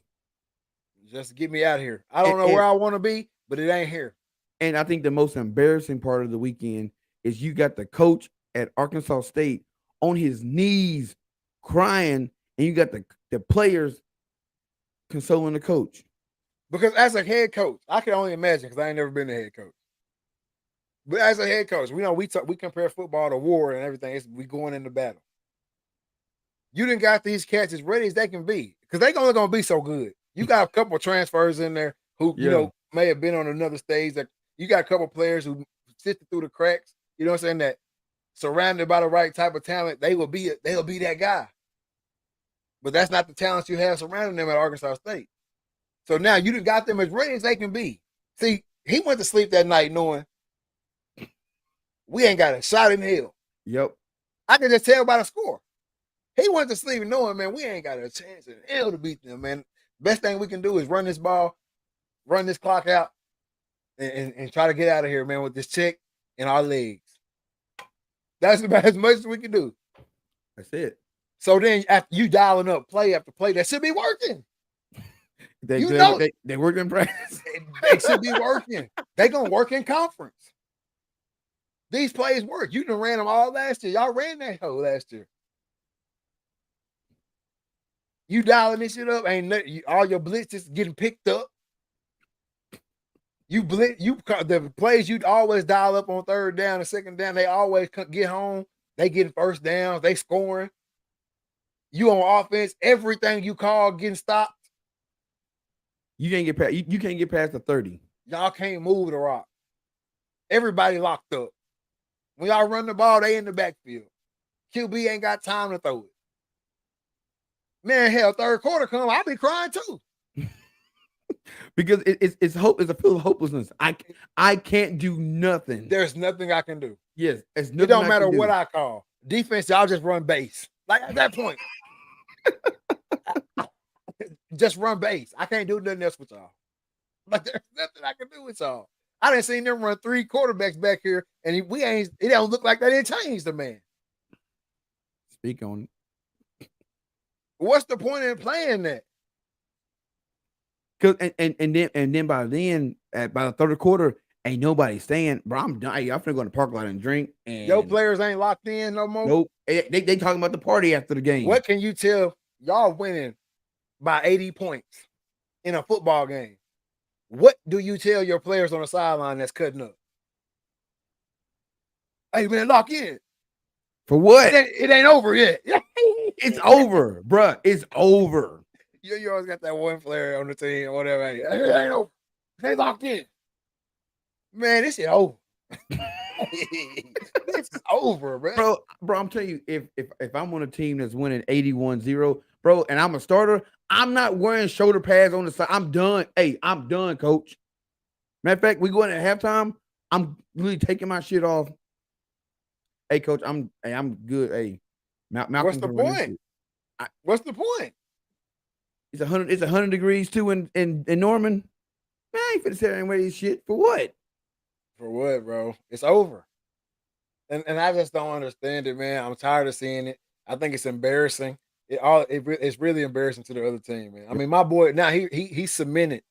Just get me out of here. I don't know where I want to be, but it ain't here. And I think the most embarrassing part of the weekend is you got the coach at Arkansas State on his knees crying, and you got the players consoling the coach. Because as a head coach, I can only imagine, because I ain't never been a head coach. But as a head coach, we compare football to war and everything. We going into battle. You done got these cats as ready as they can be, because they only gonna be so good. You got a couple of transfers in there who you know may have been on another stage. That you got a couple of players who sifted through the cracks. You know what I'm saying? That surrounded by the right type of talent, they'll be that guy. But that's not the talent you have surrounding them at Arkansas State. So now you done got them as ready as they can be. See, he went to sleep that night knowing we ain't got a shot in hell. Yep. I can just tell by the score. He went to sleep knowing, man, we ain't got a chance in hell to beat them, man. Best thing we can do is run this ball, run this clock out, and try to get out of here, man, with this check in our legs. That's about as much as we can do. That's it. So then after you dialing up play after play, that should be working. They work in practice. They should be working. They gonna work in conference. These plays work. You done ran them all last year. Y'all ran that hoe last year. You dialing this shit up, all your blitzes getting picked up. The plays you'd always dial up on third down and second down, they always get home. They getting first downs, they scoring. You on offense, everything you call getting stopped. You can't get past. You can't get past the 30. Y'all can't move the rock. Everybody locked up. When y'all run the ball, they in the backfield. QB ain't got time to throw it. Man, hell, third quarter come, I'll be crying too. Because it's hope. It's a feel of hopelessness. I can't do nothing. There's nothing I can do. Yes, it don't matter what I call. Defense, y'all just run base. Like at that point, just run base. I can't do nothing else with y'all. Like there's nothing I can do with y'all. I didn't see them run 3 quarterbacks back here, and it don't look like they didn't change the man. Speak on it. What's the point in playing that? Cause and then by the third quarter, ain't nobody staying. Bro, I'm done. I'm finna go in the parking lot and drink. And your players ain't locked in no more. Nope. They talking about the party after the game. What can you tell y'all winning by 80 points in a football game? What do you tell your players on the sideline that's cutting up? Hey man, lock in. For what? It ain't over yet. It's over, bruh. It's over. You always got that one player on the team or whatever. It ain't over. They locked in. Man, this shit over. This is over, bro. Bro, I'm telling you, if I'm on a team that's winning 81-0, bro, and I'm a starter, I'm not wearing shoulder pads on the side. I'm done. Hey, I'm done, coach. Matter of fact, we going at halftime. I'm really taking my shit off. Hey, coach, I'm good. Hey, Malcolm. What's the point? What's the point? It's 100 degrees too in Norman. Man, I ain't finna sit there and wear this shit. For what? For what, bro? It's over. And I just don't understand it, man. I'm tired of seeing it. I think it's embarrassing. It's really embarrassing to the other team, man. I mean, my boy, now he's cemented.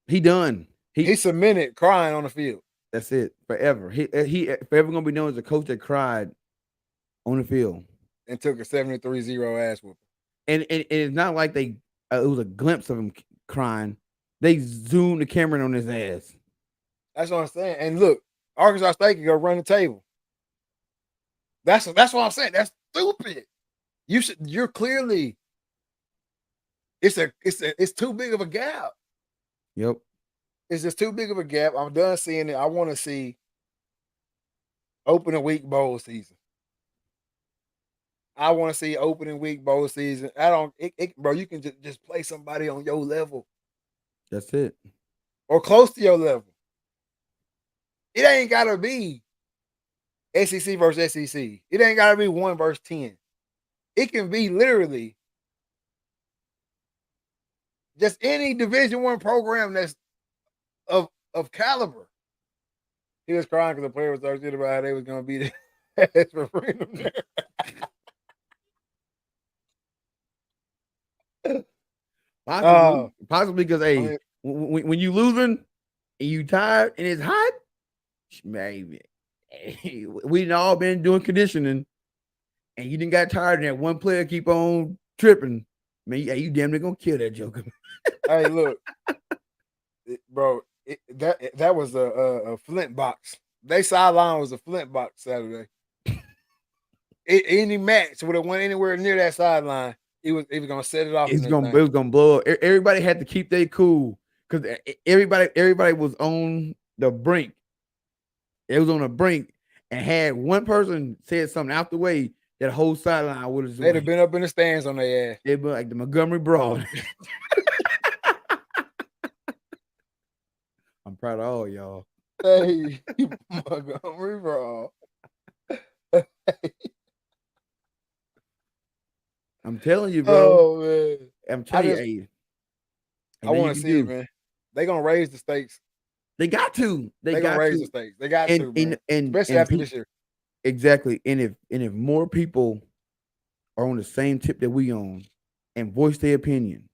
He done. He cemented crying on the field. That's it forever. He forever gonna be known as a coach that cried on the field and took a 73-0 ass whooping. And it's not like they it was a glimpse of him crying. They zoomed the camera in on his ass. That's what I'm saying. And look, Arkansas State can go run the table. That's what I'm saying. That's stupid. You're clearly it's too big of a gap. Yep. It's just too big of a gap. I'm done seeing it. I want to see opening week bowl season. I want to see opening week bowl season. Bro, you can just play somebody on your level. That's it. Or close to your level. It ain't gotta be SEC versus SEC. It ain't gotta be 1 versus 10. It can be literally just any Division I program that's of caliber. He was crying because the player was thirsty about how they was gonna be there for freedom there. Possibly because when you losing and you tired and it's hot, maybe we all been doing conditioning, and you didn't got tired and that one player keep on tripping. Man, you damn near gonna kill that joker. Hey, look, bro, that was a Flint box. They sideline was a Flint box Saturday. Any match would have went anywhere near that sideline. He was gonna set it off. It was gonna blow up. Everybody had to keep their cool because everybody was on the brink. It was on the brink, and had one person said something out the way, that whole sideline would have. They'd have been up in the stands on their ass. They'd be like the Montgomery Brawl. I'm proud of all y'all. Hey, Montgomery Brawl. I'm telling you, bro. Oh man, I'm telling you. I want to see it, man. They gonna raise the stakes. They got to. They got gonna raise the stakes. They got to, man. Especially after this year. Exactly. And if more people are on the same tip that we on and voice their opinion,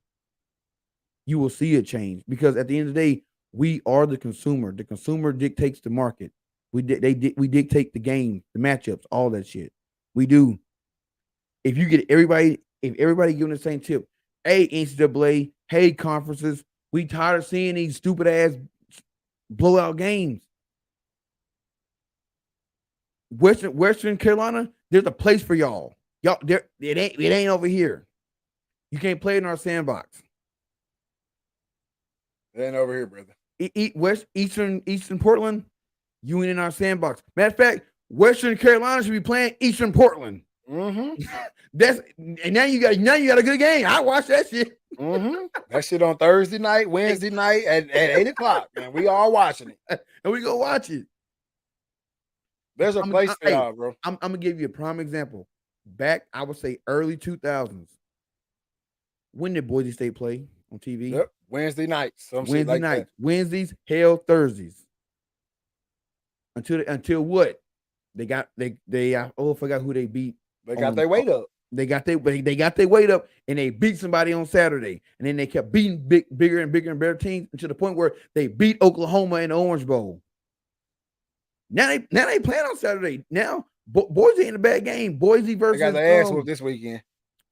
you will see a change. Because at the end of the day, we are the consumer. The consumer dictates the market. We dictate the game, the matchups, all that shit. We do. If everybody giving the same tip, hey NCAA, hey conferences, we tired of seeing these stupid ass blowout games. Western Carolina, there's a place for y'all. Y'all, it ain't over here. You can't play in our sandbox. It ain't over here, brother. Eastern Portland, you ain't in our sandbox. Matter of fact, Western Carolina should be playing Eastern Portland. Mm-hmm. Now you got a good game. I watch that shit. Mm-hmm. That shit on Thursday night, Wednesday night at 8:00, man. We all watching it, and we go watch it. There's a place for y'all, bro. I'm gonna give you a prime example. Back, I would say early 2000s. When did Boise State play on TV? Yep. Wednesday nights. Wednesday nights. Wednesdays, hell, Thursdays. Until what? I forgot who they beat. They got their weight up. They got their weight up, and they beat somebody on Saturday, and then they kept beating bigger and bigger and better teams to the point where they beat Oklahoma in the Orange Bowl. Now they playing on Saturday. Now Boise ain't a bad game. Boise versus they got their ass whooped this weekend.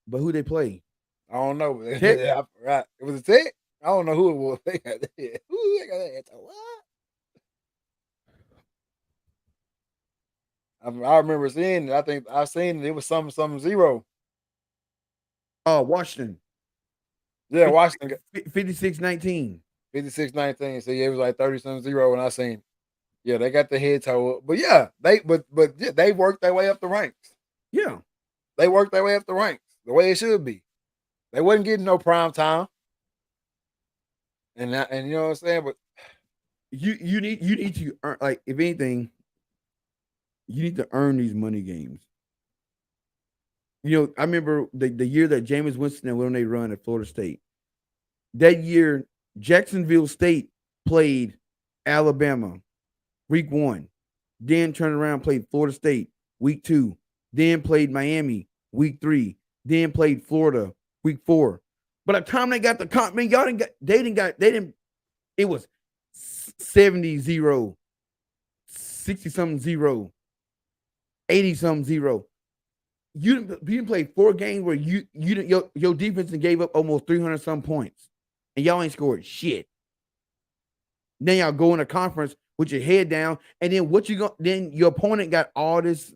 But who they play? I don't know. Right. It was a Tech. I don't know who it was. They got that. Who they got that? What? I remember seeing it. I think I seen it. It was something 0. Oh, Washington. Yeah, Washington. 56-19. 56-19. So yeah, it was like 30-0 when I seen it. Yeah, they got the head toe up. But yeah, they worked their way up the ranks. Yeah. They worked their way up the ranks the way it should be. They wasn't getting no prime time. And you know what I'm saying? But you need to earn, like, if anything, you need to earn these money games. You know, I remember the year that Jameis Winston went on a run at Florida State. That year, Jacksonville State played Alabama week 1, then turned around, played Florida State week 2, then played Miami week 3, then played Florida week 4. By the time they got the comp, man, it was 70 0, 60 something 0, 80 something 0. You didn't play 4 games where your defense gave up almost 300 some points, and y'all ain't scored shit. Then y'all go in a conference with your head down, and then what you go? Then your opponent got all this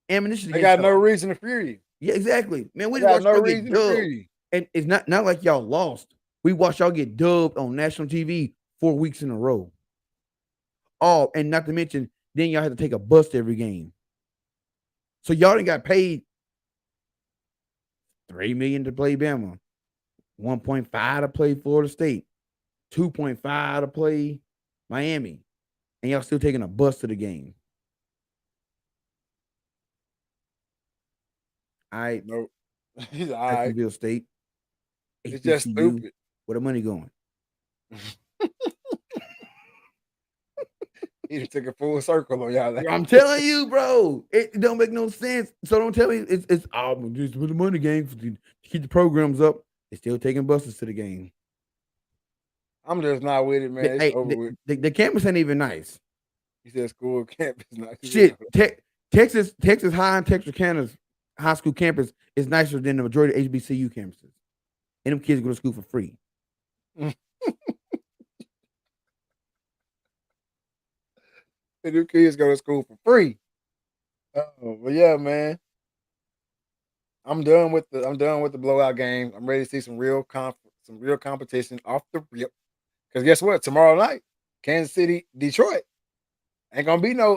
ammunition. They got no reason to fear you. Yeah, exactly, man. We They got watched no y'all get reason to fear dubbed, you. and it's not like y'all lost. We watched y'all get dubbed on national TV 4 weeks in a row. Oh, and not to mention, then y'all had to take a bus to every game. So y'all didn't got paid $3 million to play Bama, 1.5 to play Florida State, 2.5 to play Miami, and y'all still taking a bus to the game. All right, Nope. He's all right. Jacksonville State, It's just HBCU, stupid. where the money going? He took a full circle on y'all. I'm telling you, bro, it don't make no sense. So don't tell me it's just with the money game to keep the programs up. They're still taking buses to the game. I'm just not with it, man. It's over with. The campus ain't even nice. He said school campus not Shit, Texas High and Texarkana's high school campus is nicer than the majority of HBCU campuses, and them kids go to school for free. And them kids go to school for free. But yeah, man. I'm done with the blowout game. I'm ready to see some real competition off the rip. Because guess what? Tomorrow night, Kansas City, Detroit. Ain't gonna be no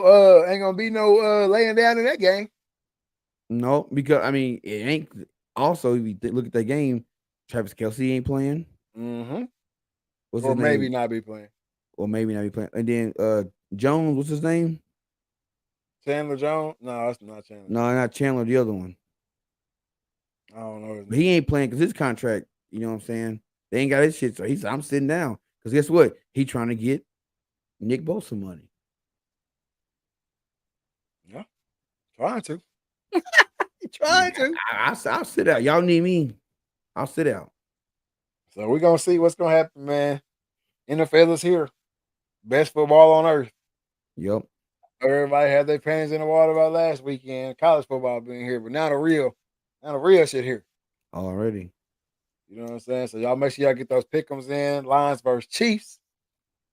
laying down in that game. No, because I mean it ain't. Also, if you look at that game, Travis Kelce ain't playing. Mm-hmm. What's Or his maybe name? not be playing. Or maybe not be playing. And then Jones, what's his name? Chandler Jones? No, that's not Chandler. No, not Chandler, the other one. I don't know his name. But he ain't playing because his contract, you know what I'm saying? They ain't got his shit. So he said, I'm sitting down. Because guess what? He trying to get Nick Bosa money. Yeah. Trying to. Trying to. I'll sit out. Y'all need me. I'll sit out. So we're gonna see what's gonna happen, man. NFL is here. Best football on earth. Yep. Everybody had their panties in the water about last weekend. College football being here, but now the real shit here. Already. You know what I'm saying? So y'all make sure y'all get those pick'ems in. Lions versus Chiefs,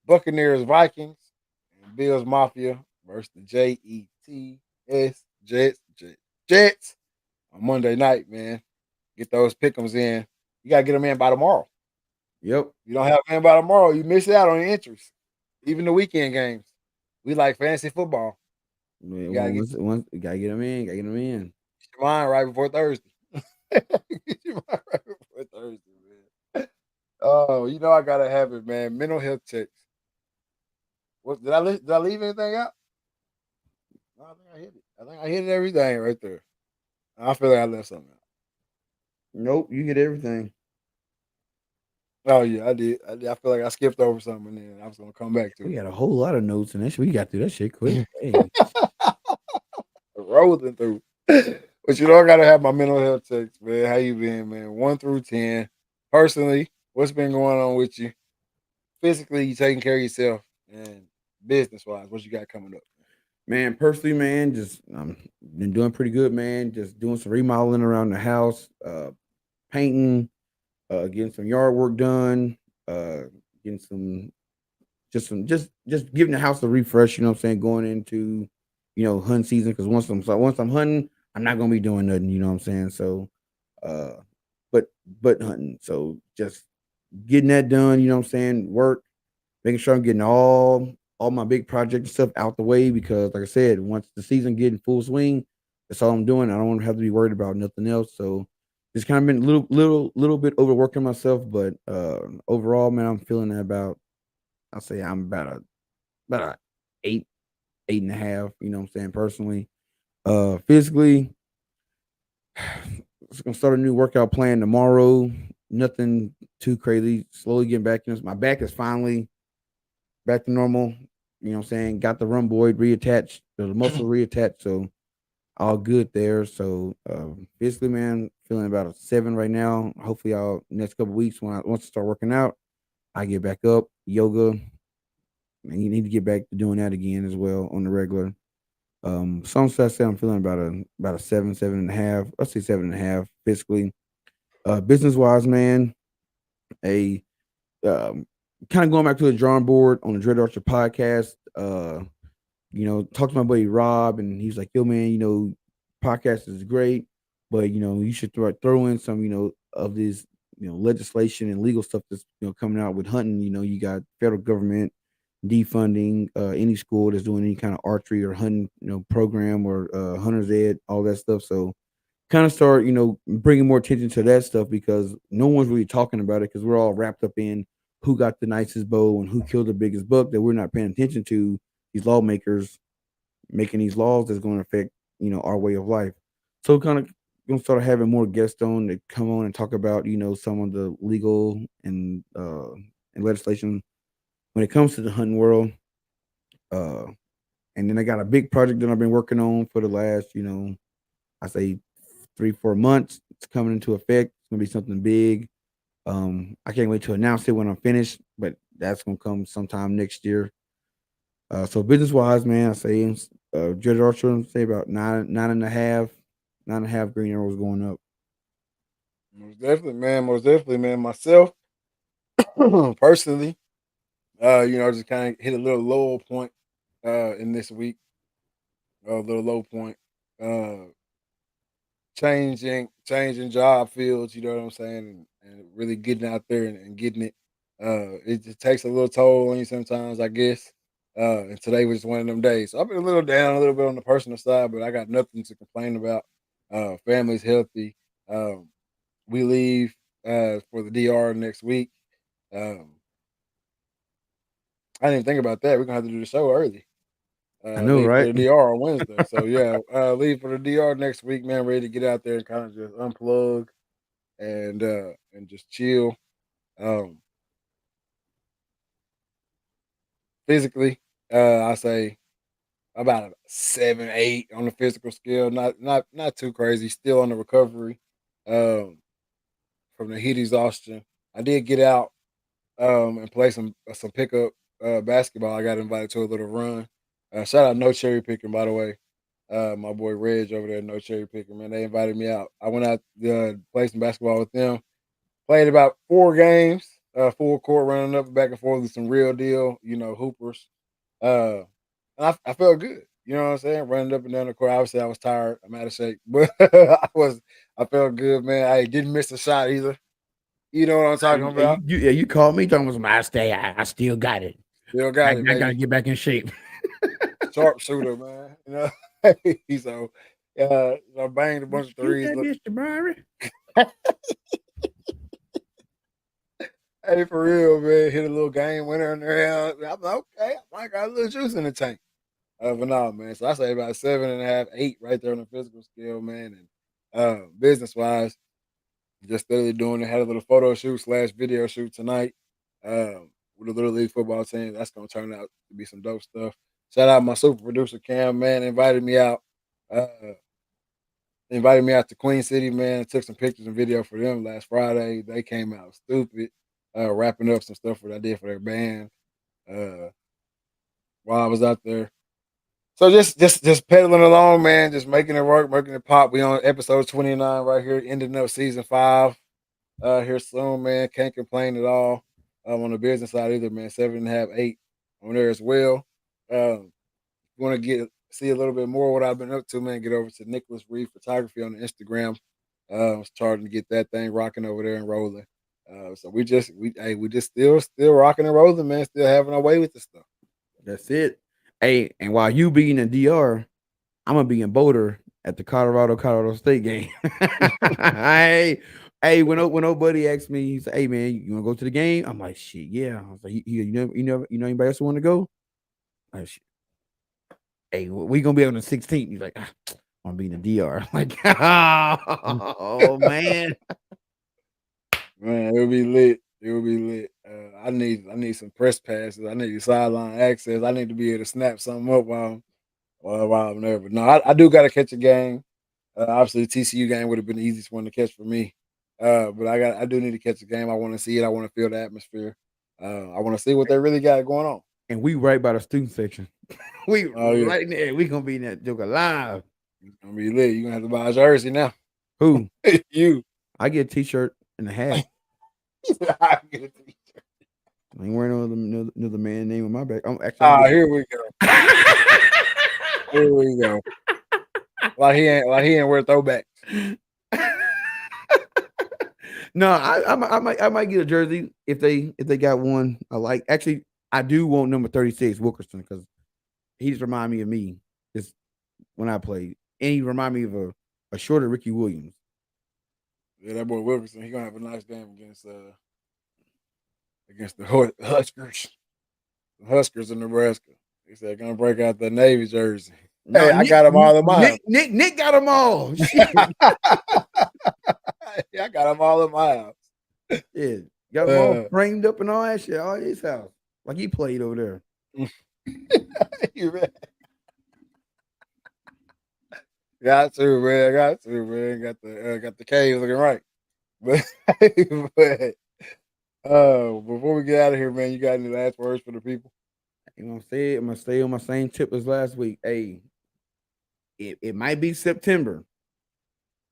Buccaneers, Vikings, and Bills Mafia versus the Jets, Jets on Monday night, man. Get those pick'ems in. You gotta get them in by tomorrow. Yep. If you don't have them in by tomorrow, you miss out on the interest. Even the weekend games. We like fantasy football. You gotta get them in. Gotta get them in. Get your mind right before Thursday. Get your mind right before Thursday, man. Oh, you know I gotta have it, man. Mental health checks. What did I leave anything out? No, I think I hit it. I think I hit everything right there. I feel like I left something out. Nope, you get everything. Oh yeah, I did. I feel like I skipped over something, and then I was gonna come back to We it. got a whole lot of notes in that shit. We got through that shit quick. Hey. Rolling through. But you know, I gotta have my mental health checks, man. How you been, man? 1 through 10. Personally, what's been going on with you? Physically, you taking care of yourself, and business wise, what you got coming up? Man, personally, man, just been doing pretty good, man. Just doing some remodeling around the house, painting, getting some yard work done, getting just giving the house a refresh, you know what I'm saying, going into, hunting season. Because once I'm hunting, I'm not gonna be doing nothing, you know what I'm saying. So but hunting. So just getting that done, you know what I'm saying, work, making sure I'm getting all my big project stuff out the way, because like I said, once the season get in full swing, that's all I'm doing. I don't want to have to be worried about nothing else. So just kind of been a little bit overworking myself, but overall, man, I'm feeling about, I'll say I'm about a 8.5, you know what I'm saying, personally. Physically, just gonna start a new workout plan tomorrow. Nothing too crazy. Slowly getting back. My back is finally back to normal. You know what I'm saying? Got the rhomboid reattached, the muscle reattached, so all good there. So physically, man, feeling about a 7 right now. Hopefully, next couple weeks once I start working out, I get back up, yoga, and you need to get back to doing that again as well on the regular. Some stuff say I'm feeling about a 7.5. Let's say 7.5 physically. Business wise, man, a kind of going back to the drawing board on the Dread Archer podcast. Talked to my buddy Rob, and he's like, "Yo, man, podcast is great, but you should throw in some, of this, legislation and legal stuff that's coming out with hunting. You got federal government defunding any school that's doing any kind of archery or hunting, program or hunters ed, all that stuff. So kind of start, bringing more attention to that stuff because no one's really talking about it because we're all wrapped up in who got the nicest bow and who killed the biggest buck that we're not paying attention to these lawmakers making these laws that's going to affect, our way of life. So kind of gonna start having more guests on to come on and talk about, some of the legal and legislation when it comes to the hunting world. Uh and then I got a big project that I've been working on for the last, I say 3-4 months. It's coming into effect. It's gonna be something big. I can't wait to announce it when I'm finished, but that's gonna come sometime next year. So business wise, man, I say Judge Archer say about nine and a half green arrows going up. Most definitely, man. Myself, personally, just kind of hit a little low point in this week. A little low point. Uh, changing job fields, you know what I'm saying, and really getting out there and getting it. It takes a little toll on you sometimes, I guess. And today was one of them days. So I've been a little down, a little bit on the personal side, but I got nothing to complain about. Family's healthy. Um, we leave for the DR next week. Um, I didn't even think about that. We're gonna have to do the show early. I know, Leave for right? the DR on Wednesday. So yeah, leave for the DR next week, man. Ready to get out there and kind of just unplug and just chill. Um, physically, I say about a 7, 8 on the physical scale. Not too crazy. Still on the recovery um, from the heat exhaustion. I did get out and play some pickup basketball. I got invited to a little run. Shout out No Cherry Picking, by the way. My boy Reg over there, No Cherry Picking, man. They invited me out. I went out played some basketball with them. Played about 4 games, full court, running up and back and forth with some real deal, hoopers. Uh, and I felt good. You know what I'm saying? Running up and down the court. Obviously, I was tired. I'm out of shape, but I felt good, man. I didn't miss a shot either. You know what I'm talking about? You called me talking about some. I still got it. Still got it, I gotta baby. get back in shape. Sharpshooter, man. So I banged a bunch of Shoot threes. that, Mr. Barry. Hey, for real, man. Hit a little game winner in there. I'm like, okay, I got a little juice in the tank. But no, man. So I say about 7.5, 8 right there on the physical scale, man. And business wise, just steadily doing it. Had a little photo shoot / video shoot tonight with the Little League football team. That's gonna turn out to be some dope stuff. Shout out my super producer Cam, man. Uh, invited me out to Queen City, man. Took some pictures and video for them last Friday. They came out stupid. Wrapping up some stuff that I did for their band uh, while I was out there. So just pedaling along, man. Just making it work, making it pop. We on episode 29 right here, ending up season 5 here soon, man. Can't complain at all. On the business side either, man. 7.5, 8 on there as well. Um, Want to see a little bit more of what I've been up to, man. Get over to Nicholas Reed Photography on the Instagram. Starting to get that thing rocking over there and rolling. So we just still rocking and rolling, man. Still having our way with this stuff. That's it. Hey, and while you be in the DR, I'm gonna be in Boulder at the Colorado State game. When nobody asked me, he said, "Hey man, you wanna go to the game?" I'm like, "Shit, yeah." I was like, "You know anybody else want to go?" Like, shit. Hey, we gonna be on the 16th. He's like, I'm gonna be in the DR. Like, oh man, Man, it'll be lit. It will be lit. I need some press passes. I need sideline access. I need to be able to snap something up while I'm there. But no, I do got to catch a game. Obviously, the TCU game would have been the easiest one to catch for me. But I do need to catch a game. I want to see it. I want to feel the atmosphere. I want to see what they really got going on. and we right by the student section. We yeah. right in there. We gonna be in that joke alive. It's gonna be lit. You gonna have to buy a jersey now. Who? You. I get a t-shirt and a hat. I get a t-shirt. I ain't wearing another man name on my back. I'm actually. Here we go. Here we go. Like he ain't wear throwbacks. No, I might get a jersey if they got one I like. Actually, I do want number 36 Wilkerson because he just remind me of me just when I played, and he remind me of a shorter Ricky Williams. Yeah, that boy Wilkerson, he gonna have a nice game against the Huskers. The Huskers in Nebraska. He said gonna break out the Navy jersey. No, Hey, I got them all in my house. Nick got them all. Yeah, I got them all in my house. Yeah, got them all framed up and all that shit, all his house, like he played over there. You ready? Got to, man. Got the cave looking right. But before we get out of here, man, you got any last words for the people? You know what I'm saying? I'm gonna stay on my same tip as last week. Hey, it might be September,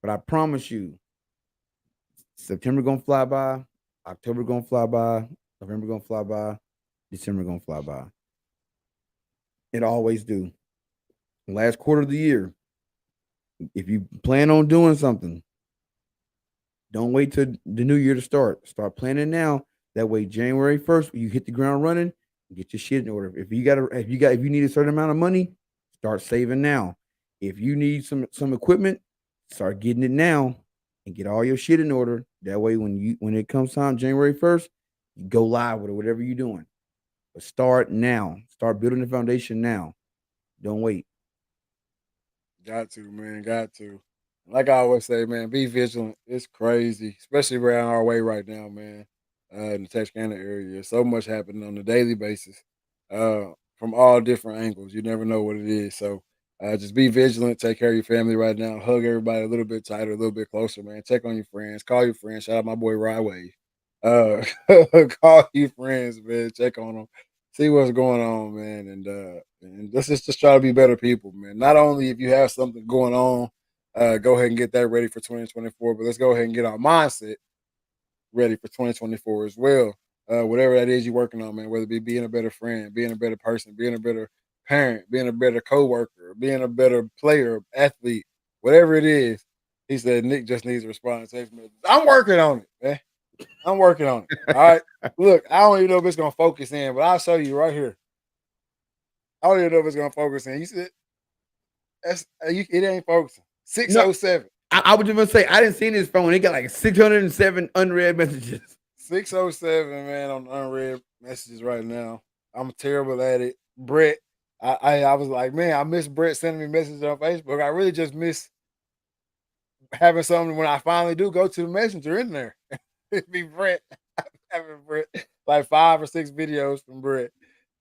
but I promise you, September gonna fly by, October gonna fly by, November gonna fly by, December gonna fly by. It always do. Last quarter of the year, if you plan on doing something, don't wait till the new year to start. Start planning now. That way, January 1st, you hit the ground running, get your shit in order. If you need a certain amount of money, start saving now. If you need some equipment, start getting it now and get all your shit in order. That way, when it comes time January 1st, you go live with it, whatever you're doing. But start now. Start building the foundation now. Don't wait. Got to, man. Got to. Like I always say, man, be vigilant. It's crazy, especially around our way right now, man. In the Texarkana area, so much happening on a daily basis, from all different angles. You never know what it is. So just be vigilant. Take care of your family right now. Hug everybody a little bit tighter, a little bit closer, man. Check on your friends. Call your friends. Shout out my boy Rye Wave. Call your friends, man. Check on them. See what's going on, man. And let's just try to be better people, man. Not only if you have something going on, go ahead and get that ready for 2024, but let's go ahead and get our mindset ready for 2024 as well. Whatever that is you're working on, man, whether it be being a better friend, being a better person, being a better parent, being a better coworker, being a better player, athlete, whatever it is. He said Nick just needs to respond to text messages. I'm working on it, man. I'm working on it. All right. Look, I don't even know if it's gonna focus in, but I'll show you right here. I don't even know if it's gonna focus in. You said it ain't focusing. 607. I was just gonna say I didn't see his phone. He got like 607 unread messages. 607, man, on unread messages right now. I'm terrible at it. Brett, I was like, man, I miss Brett sending me messages on Facebook. I really just miss having something when I finally do go to the messenger in there. It'd be Brett. Having Brett like 5 or 6 videos from Brett.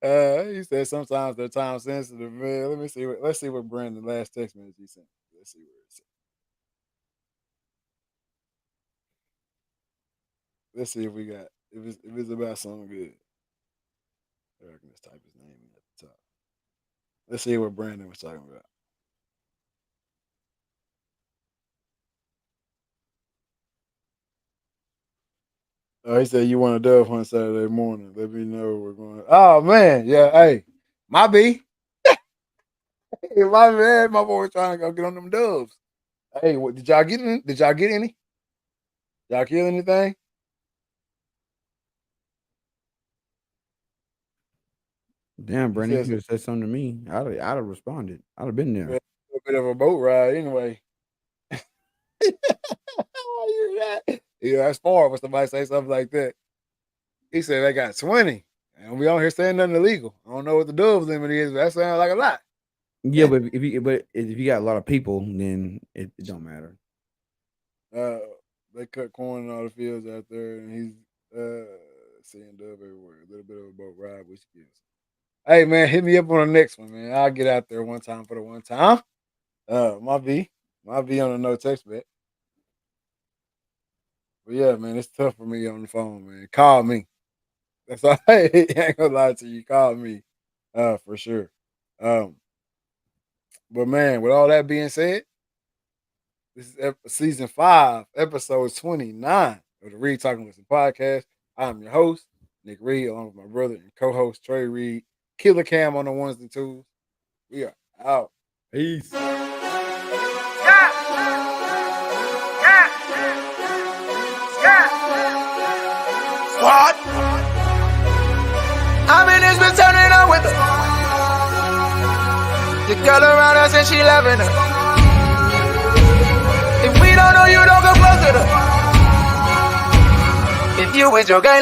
He said sometimes they're time sensitive, man. Let's see what Brandon last text message he sent. Let's see what it said. Let's see if we got if it's about something good. I can just type his name in at the top. Let's see what Brandon was talking about. Oh, he said you want a dove hunt Saturday morning. Let me know we're going. Oh man, yeah. Hey, my B. Hey, my man, my boy trying to go get on them doves. Hey, what did y'all get any? Did y'all get any? Y'all kill anything? Damn, Brandon, you could have said something to me. I'd have responded. I'd have been there. A bit of a boat ride, anyway. Yeah, that's far when somebody say something like that. He said they got 20, and we on here saying nothing illegal. I don't know what the dove limit is, but that sounds like a lot. Yeah, but if you got a lot of people, then it don't matter. They cut corn in all the fields out there, and he's seeing dove everywhere. A little bit of a boat ride, which gives. Hey man, hit me up on the next one, man. I'll get out there one time for the one time. My V on the no text bet. But yeah, man, it's tough for me on the phone, man. Call me. That's all. I ain't gonna lie to you. Call me. For sure. But man, with all that being said, this is season 5, episode 29 of the Reed Talking Listen podcast. I'm your host, Nick Reed, along with my brother and co-host Trey Reed. Killer Cam on the ones and twos. We are out. Peace. What? I mean, it's been turning up with her. The girl around us and she loving her. If we don't know you, don't go close to her. If you with your girl.